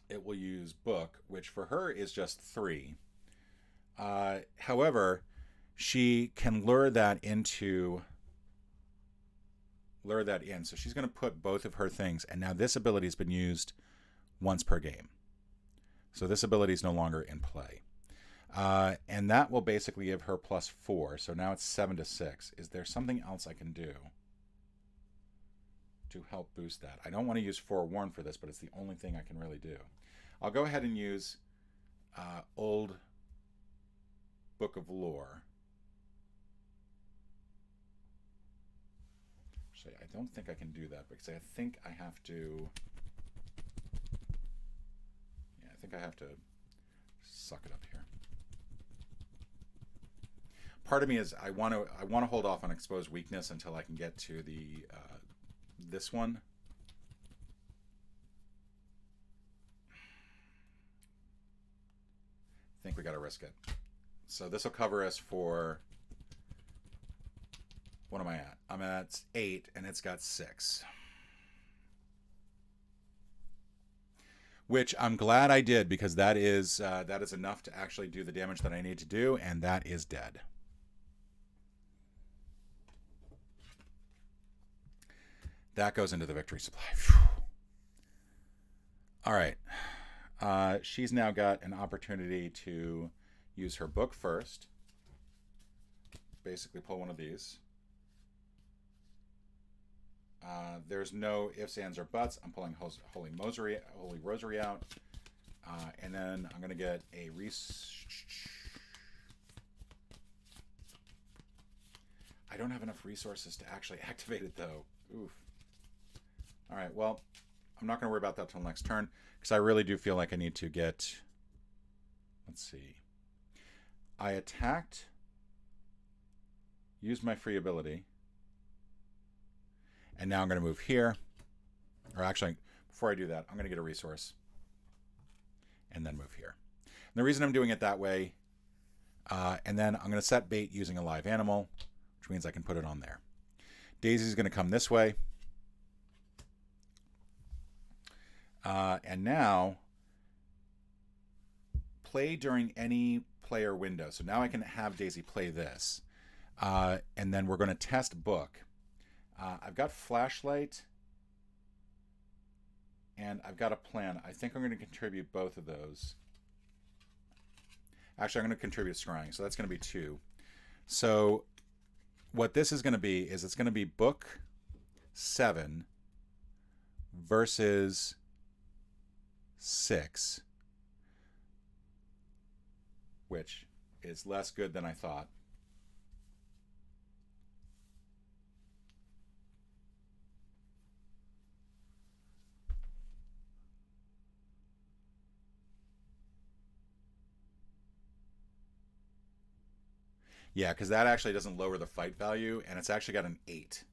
it will use Book, which for her is just 3. However, she can lure that in. So she's going to put both of her things. And now this ability has been used once per game. So this ability is no longer in play. And that will basically give her +4. So now it's 7 to 6. Is there something else I can do to help boost that? I don't want to use Forewarn for this, but it's the only thing I can really do. I'll go ahead and use Old Book of Lore. Actually, I don't think I can do that because I think I have to... Yeah, I think I have to suck it up here. Part of me is I want to hold off on Expose Weakness until I can get to the this one. I think we got to risk it. So this will cover us for... What am I at? I'm at 8, and it's got 6. Which I'm glad I did, because that is enough to actually do the damage that I need to do, and that is dead. That goes into the victory supply. Whew. All right. She's now got an opportunity to use her book first. Basically pull one of these. There's no ifs, ands, or buts. I'm pulling Holy Rosary out. And then I'm going to get a I don't have enough resources to actually activate it, though. Oof. All right, well, I'm not going to worry about that till next turn, because I really do feel like I need to get... Let's see. I attacked, used my free ability, and now I'm going to move here. Or actually, before I do that, I'm going to get a resource and then move here. And the reason I'm doing it that way, and then I'm going to set bait using a live animal, which means I can put it on there. Daisy's going to come this way. And now, play during any player window. So now I can have Daisy play this. And then we're going to test book. I've got flashlight. And I've got a plan. I think I'm going to contribute both of those. Actually, I'm going to contribute scrying. So that's going to be 2. So what this is going to be is it's going to be book 7 versus 6, which is less good than I thought. Yeah, because that actually doesn't lower the fight value, and it's actually got an 8.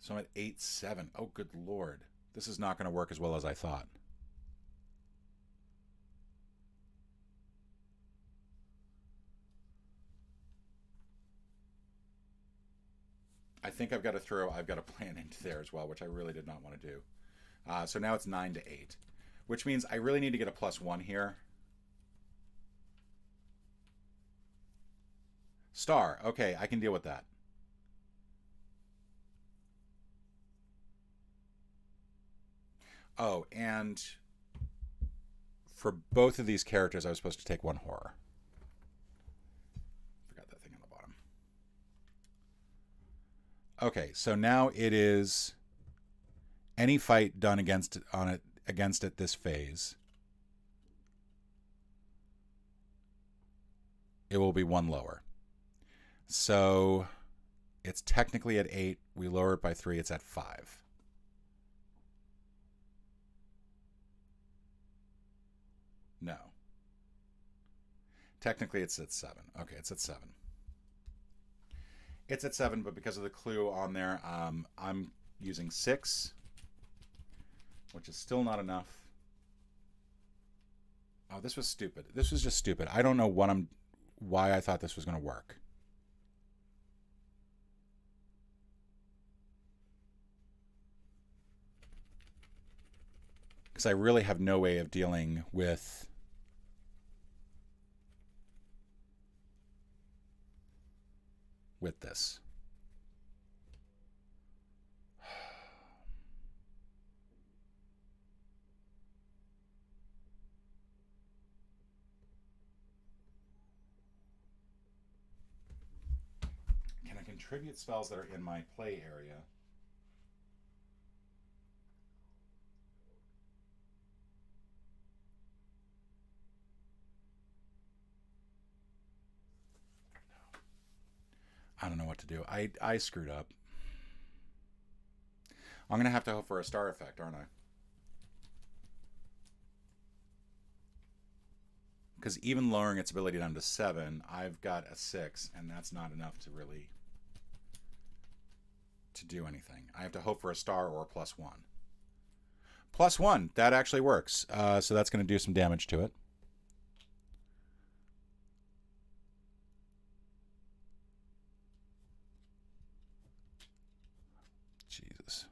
So I'm at 8-7. Oh, good lord. This is not going to work as well as I thought. I think I've got a plan into there as well, which I really did not want to do. So now it's 9-8, which means I really need to get a +1 here. Star. Okay, I can deal with that. Oh, and for both of these characters, I was supposed to take one horror. Forgot that thing on the bottom. Okay, so now it is any fight done against it this phase. It will be one lower. So it's technically at 8. We lower it by 3. It's at 5. No. Technically, it's at 7. Okay, it's at 7. It's at 7, but because of the clue on there, I'm using 6, which is still not enough. Oh, this was stupid. This was just stupid. I don't know why I thought this was going to work. Because I really have no way of dealing with this. Can I contribute spells that are in my play area? I don't know what to do. I screwed up. I'm going to have to hope for a star effect, aren't I? Because even lowering its ability down to 7, I've got a 6, and that's not enough to really to do anything. I have to hope for a star or a +1. +1, that actually works. So that's going to do some damage to it. Jesus.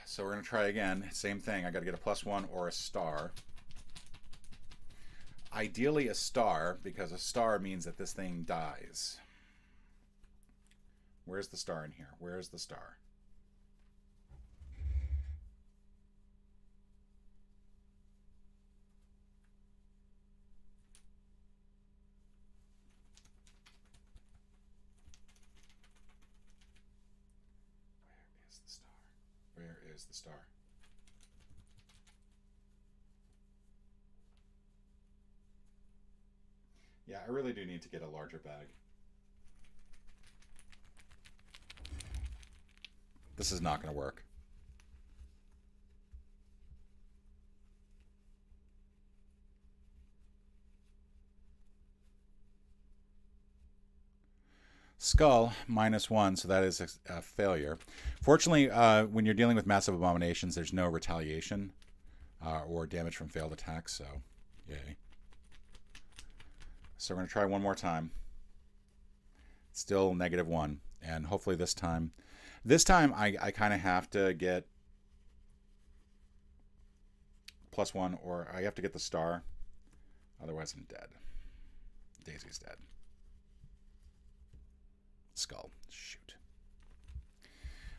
So we're going to try again. Same thing. I got to get a +1 or a star. Ideally a star, because a star means that this thing dies. Where's the star in here? Where's the star? Where is the star? Yeah, I really do need to get a larger bag. This is not going to work. Skull, -1, so that is a failure. Fortunately, when you're dealing with massive abominations, there's no retaliation or damage from failed attacks, so yay. So we're going to try one more time. Still -1, and hopefully this time I kind of have to get +1, or I have to get the star. Otherwise I'm dead. Daisy's dead. Skull. Shoot.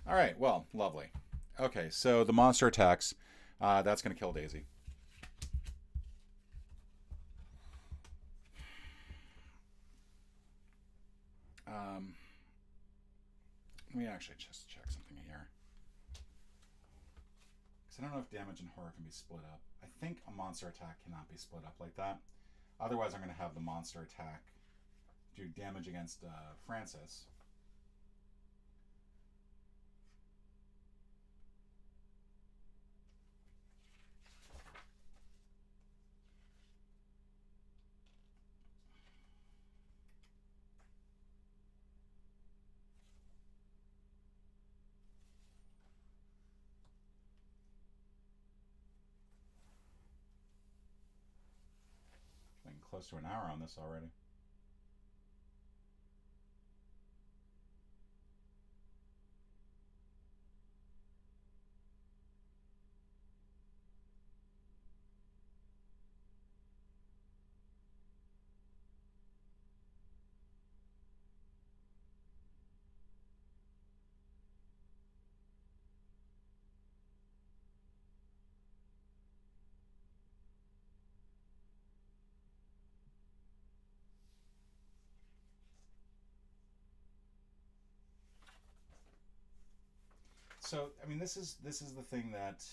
All right, well, lovely. Okay, so the monster attacks. That's going to kill Daisy. Let me actually just check something here. Because I don't know if damage and horror can be split up. I think a monster attack cannot be split up like that. Otherwise, I'm going to have the monster attack do damage against Francis. Getting close to an hour on this already. So, I mean, this is the thing that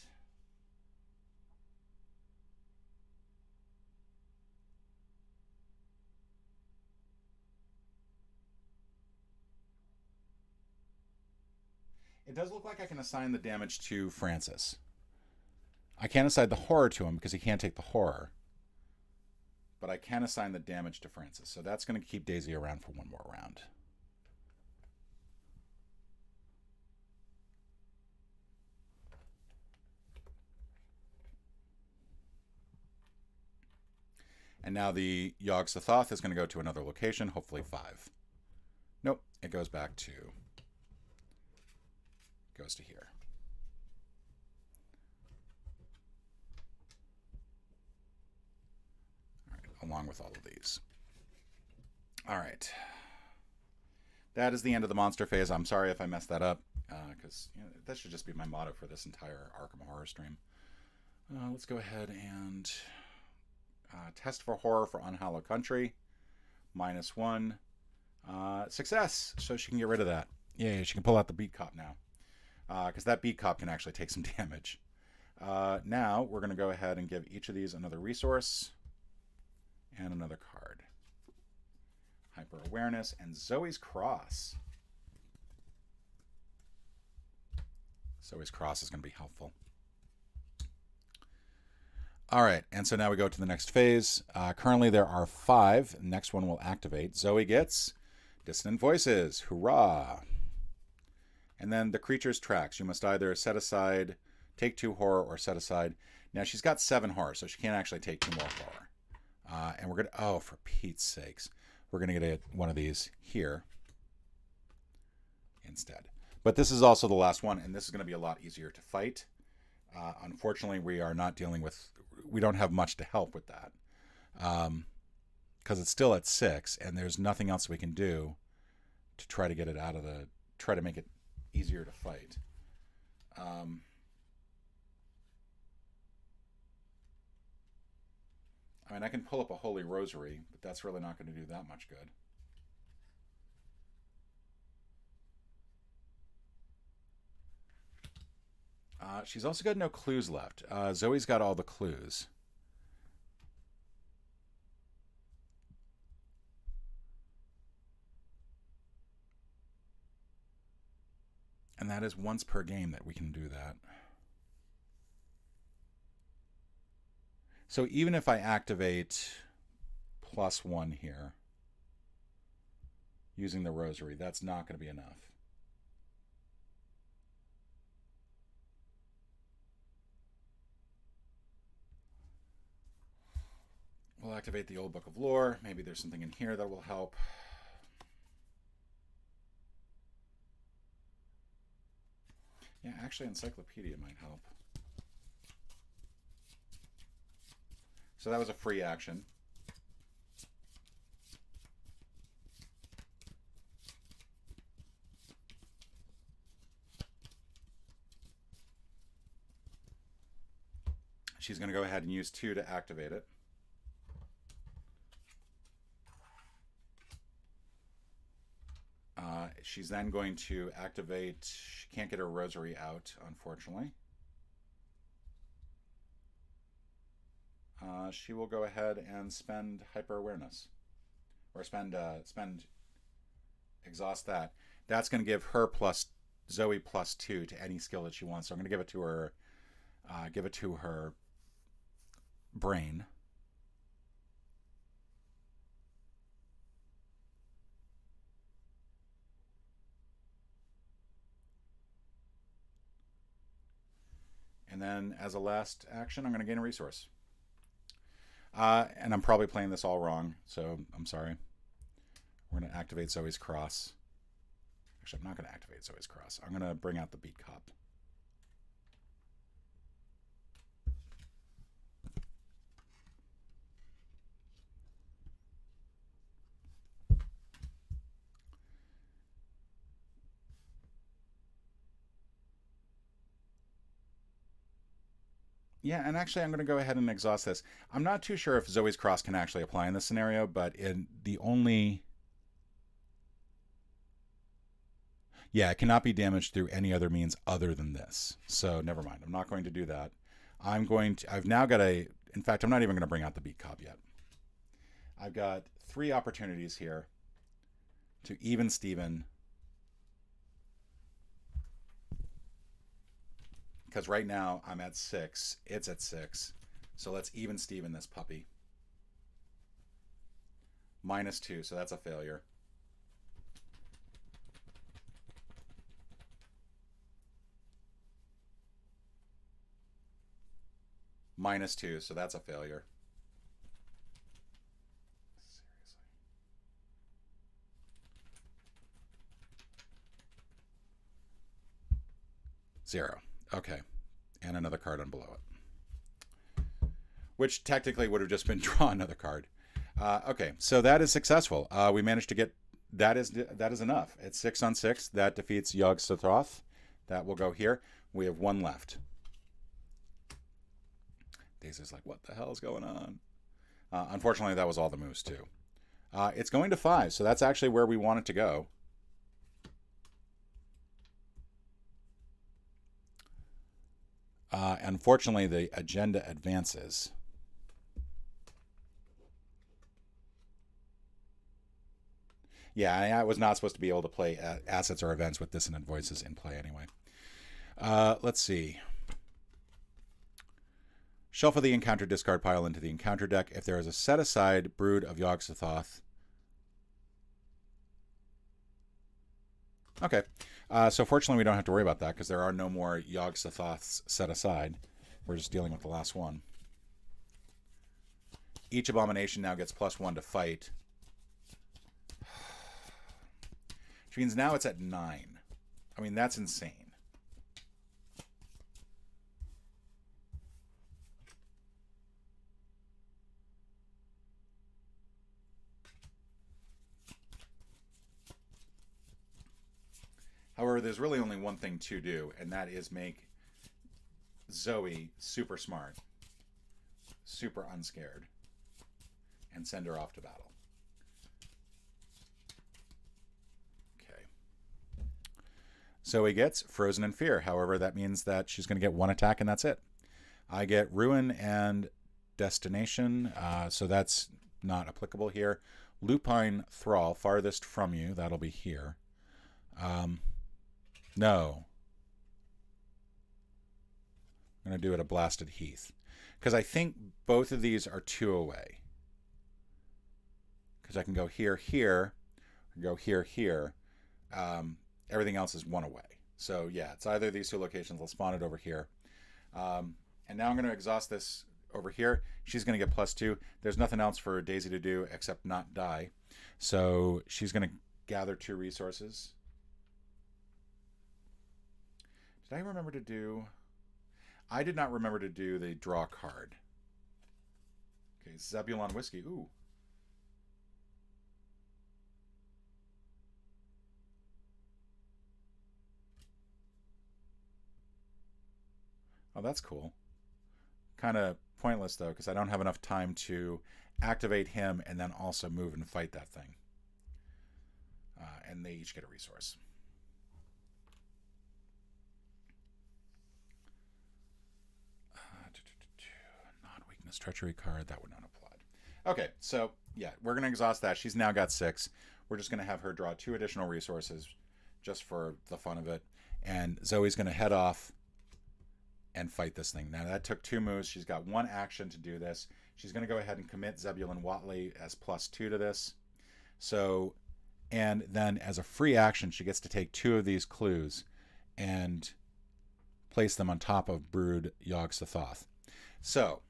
it does look like I can assign the damage to Francis. I can't assign the horror to him because he can't take the horror. But I can assign the damage to Francis. So that's going to keep Daisy around for one more round. And now the Yogg-Sothoth is going to go to another location, hopefully 5. Nope, it goes back to... goes to here. All right, along with all of these. All right. That is the end of the monster phase. I'm sorry if I messed that up, because that should just be my motto for this entire Arkham Horror stream. Let's go ahead and test for horror for Unhallowed Country. -1. Success! So she can get rid of that. Yay, she can pull out the Beat Cop now. Because that Beat Cop can actually take some damage. Now, we're going to go ahead and give each of these another resource and another card. Hyper Awareness and Zoe's Cross. Zoe's Cross is going to be helpful. All right, and so now we go to the next phase. Currently there are 5. The next one will activate. Zoe gets Dissonant Voices. Hurrah! And then the creature's tracks. You must either set aside, take 2 horror, or set aside. Now she's got 7 horror, so she can't actually take 2 more horror. And we're going to, oh, for Pete's sakes, we're going to get one of these here instead. But this is also the last one, and this is going to be a lot easier to fight. Unfortunately, we are not dealing with, we don't have much to help with that. Because it's still at 6, and there's nothing else we can do to try to get it out of the, try to make it easier to fight. I mean, I can pull up a Holy Rosary, but that's really not going to do that much good. She's also got no clues left. Zoe's got all the clues. And that is once per game that we can do that. So even if I activate +1 here, using the Rosary, that's not going to be enough. We'll activate the Old Book of Lore. Maybe there's something in here that will help. Yeah, actually, Encyclopedia might help. So that was a free action. She's going to go ahead and use 2 to activate it. She's then going to activate, she can't get her Rosary out, unfortunately. She will go ahead and spend Hyper Awareness. Or spend exhaust that. That's going to give her Zoe +2 to any skill that she wants. So I'm going to give it to her brain. And then as a last action, I'm going to gain a resource. And I'm probably playing this all wrong, so I'm sorry. We're going to activate Zoe's Cross. Actually, I'm not going to activate Zoe's Cross. I'm going to bring out the Beat Cop. Yeah, and actually I'm going to go ahead and exhaust this. I'm not too sure if Zoe's Cross can actually apply in this scenario, but in the only... Yeah, it cannot be damaged through any other means other than this. So never mind. I'm not going to do that. I've now got in fact, I'm not even going to bring out the beat cop yet. I've got 3 opportunities here to even Steven. Because right now I'm at 6. It's at 6. So let's even Steven this puppy. -2, so that's a failure. -2, so that's a failure. Seriously. 0. Okay. And another card on below it. Which technically would have just been draw another card. Okay, so that is successful. We managed to get... That is enough. It's 6 on 6. That defeats Yog-Sothoth. That will go here. We have 1 left. Daisy's like, what the hell is going on? Unfortunately, that was all the moves, too. It's going to 5, so that's actually where we want it to go. Unfortunately, the agenda advances. Yeah, I was not supposed to be able to play assets or events with dissonant voices in play anyway. Let's see. Shuffle the encounter discard pile into the encounter deck. If there is a set-aside Brood of Yog-Sothoth. Okay. So fortunately, we don't have to worry about that because there are no more Yog-Sothoths set aside. We're just dealing with the last one. Each abomination now gets +1 to fight. Which means now it's at 9. I mean, that's insane. However, there's really only one thing to do, and that is make Zoe super smart, super unscared, and send her off to battle. Okay. Zoe gets Frozen in Fear. However, that means that she's going to get 1 attack, and that's it. I get Ruin and Destination, so that's not applicable here. Lupine Thrall, farthest from you. That'll be here. No. I'm going to do it a Blasted Heath. Because I think both of these are 2 away. Because I can go here, here, go here, here. Everything else is 1 away. So yeah, it's either of these 2 locations. I'll spawn it over here. And now I'm going to exhaust this over here. She's going to get +2. There's nothing else for Daisy to do except not die. So she's going to gather 2 resources. Did I remember to do... I did not remember to do the draw card. Okay, Zebulon Whiskey. Ooh. Oh, that's cool. Kind of pointless, though, because I don't have enough time to activate him and then also move and fight that thing. And they each get a resource. Non-weakness treachery card. That would not apply. Okay, so yeah, we're going to exhaust that. She's now got 6. We're just going to have her draw 2 additional resources just for the fun of it. And Zoe's going to head off and fight this thing. Now, that took 2 moves. She's got 1 action to do this. She's going to go ahead and commit Zebulon Watley as +2 to this. So, and then as a free action, she gets to take 2 of these clues and place them on top of Brood Yog-Sothoth. So,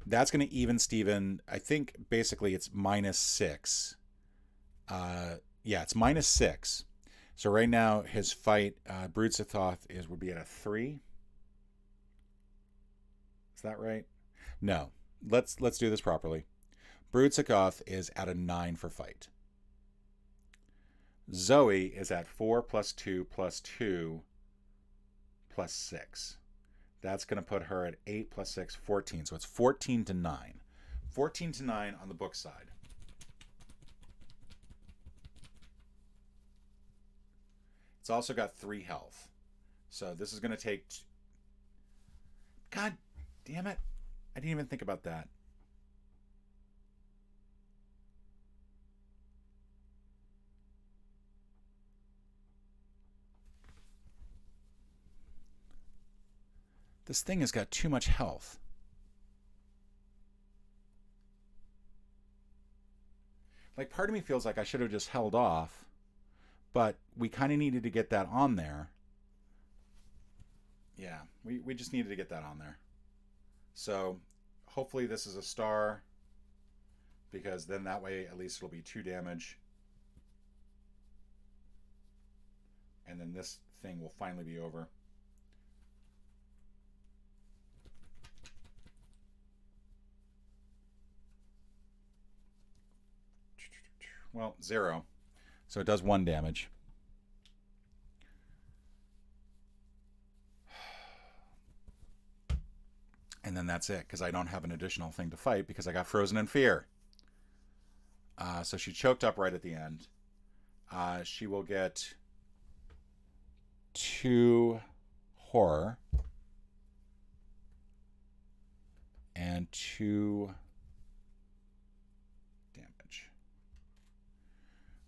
that's going to even Steven. I think basically it's -6. Yeah, it's -6. So right now his fight, Brood Sothoth would be at a 3. Is that right? No. Let's do this properly. Brood Sothoth is at a 9 for fight. Zoe is at 4 + 2 + 2 + 6. That's going to put her at 8 + 6, 14. So it's 14 to 9. 14 to 9 on the book side. It's also got 3 health. So this is going to take... God damn it. I didn't even think about that. This thing has got too much health. Like, part of me feels like I should have just held off, but we kind of needed to get that on there. Yeah, we just needed to get that on there. So hopefully this is a star, because then that way at least it'll be 2 damage. And then this thing will finally be over. Well, 0. So it does 1 damage. And then that's it, because I don't have an additional thing to fight because I got frozen in fear. So she choked up right at the end. She will get 2 horror and 2 damage,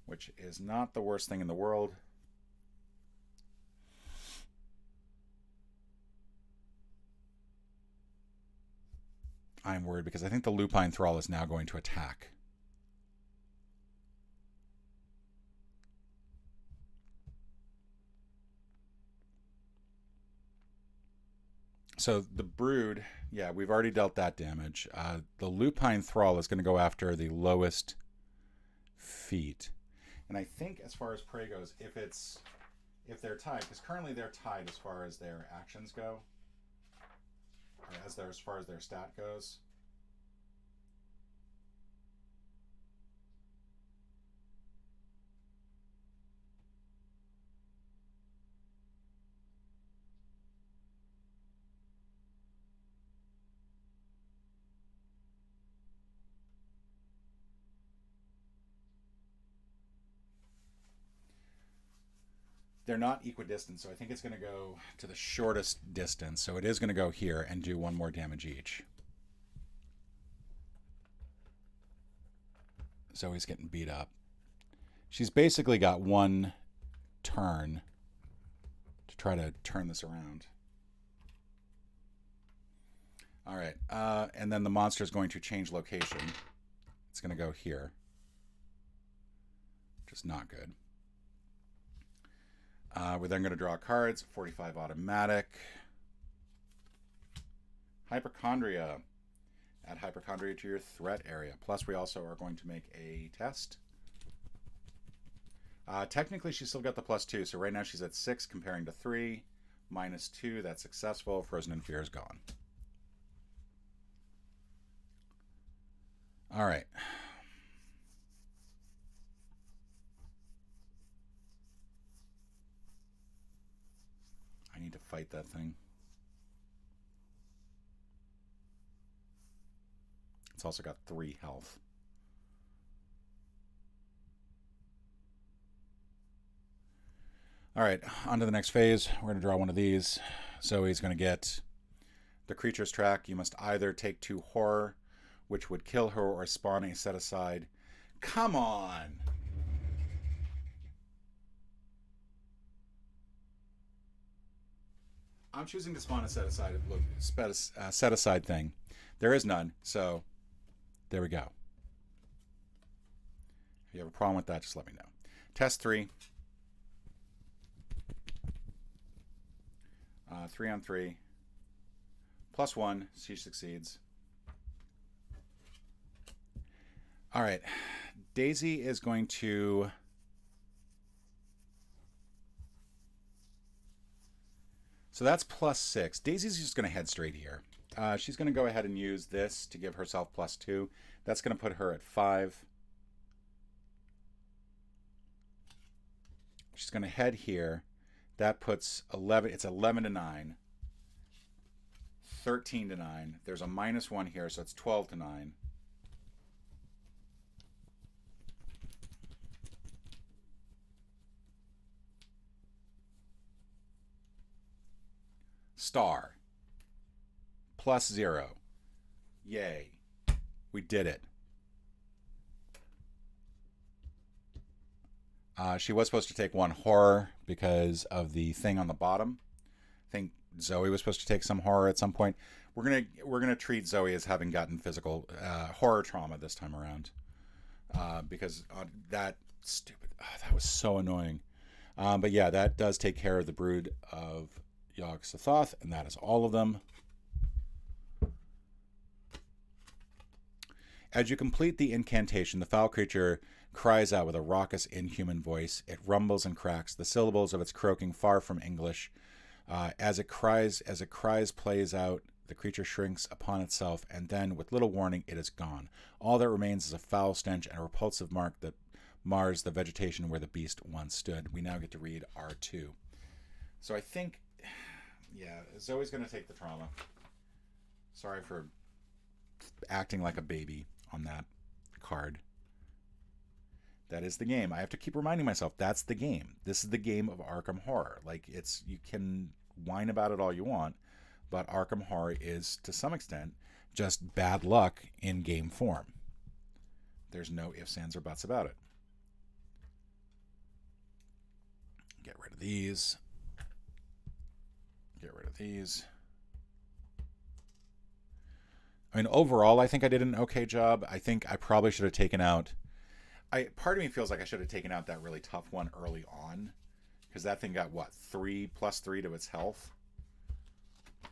which is not the worst thing in the world. I'm worried because I think the Lupine Thrall is now going to attack. So the Brood, yeah, we've already dealt that damage. The Lupine Thrall is going to go after the lowest feat. And I think as far as prey goes, if they're tied, because currently they're tied as far as their actions go, or as far as their stat goes. They're not equidistant, so I think it's going to go to the shortest distance. So it is going to go here and do 1 more damage each. Zoe's getting beat up. She's basically got 1 turn to try to turn this around. All right, and then the monster is going to change location. It's going to go here. Just not good. We're then going to draw cards. 45 automatic. Hypochondria. Add hypochondria to your threat area. Plus, we also are going to make a test. Technically, she's still got the +2, so right now she's at 6 comparing to 3. -2, that's successful. Frozen in Fear is gone. All right. I need to fight that thing. It's also got 3 health. All right, on to the next phase. We're going to draw one of these. So he's going to get the creature's track. You must either take 2 horror, which would kill her, or spawn a set aside. Come on! I'm choosing to spawn a set aside thing. There is none, so there we go. If you have a problem with that, just let me know. Test 3. 3 on 3. +1. She succeeds. All right. Daisy is going to... So that's +6. Daisy's just going to head straight here. She's going to go ahead and use this to give herself +2. That's going to put her at 5. She's going to head here. That puts 11. It's 11 to 9. 13 to 9. There's a -1 here, so it's 12 to 9. Star. +0. Yay. We did it. She was supposed to take 1 horror because of the thing on the bottom. I think Zoe was supposed to take some horror at some point. We're gonna treat Zoe as having gotten physical horror trauma this time around, because that stupid that was so annoying. But yeah, that does take care of the brood of Yog-Sothoth, and that is all of them. As you complete the incantation, the foul creature cries out with a raucous, inhuman voice. It rumbles and cracks, the syllables of its croaking far from English. As it cries, plays out, the creature shrinks upon itself, and then, with little warning, it is gone. All that remains is a foul stench and a repulsive mark that mars the vegetation where the beast once stood. We now get to read R2. So I think, yeah, Zoe's going to take the trauma. Sorry for acting like a baby on that card. That is the game. I have to keep reminding myself that's the game. This is the game of Arkham Horror. Like, it's, you can whine about it all you want, but Arkham Horror is, to some extent, just bad luck in game form. There's no ifs, ands, or buts about it. Get rid of these. Get rid of these. I mean, overall, I think I did an okay job. I think I probably should have taken out... part of me feels like I should have taken out that really tough one early on, because that thing got, what, +3 to its health?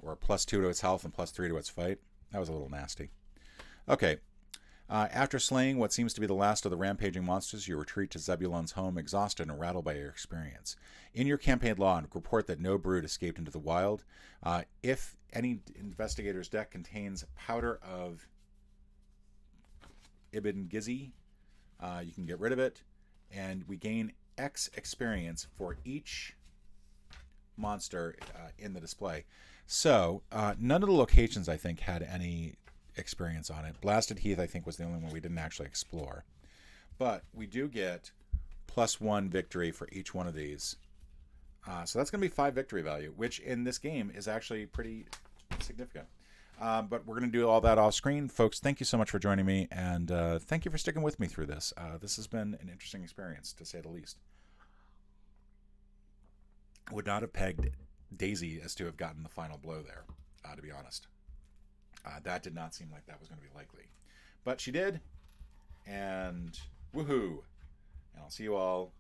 Or +2 to its health and +3 to its fight? That was a little nasty. Okay. After slaying what seems to be the last of the rampaging monsters, you retreat to Zebulon's home, exhausted and rattled by your experience. In your campaign log, report that no brood escaped into the wild. If any investigator's deck contains powder of Ibn Gizi, you can get rid of it, and we gain X experience for each monster in the display. So none of the locations, I think, had any experience on it. Blasted Heath, I think, was the only one we didn't actually explore. But we do get +1 victory for each one of these. So that's going to be 5 victory value, which in this game is actually pretty significant. But we're going to do all that off screen. Folks, thank you so much for joining me, and thank you for sticking with me through this. This has been an interesting experience, to say the least. Would not have pegged Daisy as to have gotten the final blow there, to be honest. That did not seem like that was going to be likely. But she did, and woohoo! And I'll see you all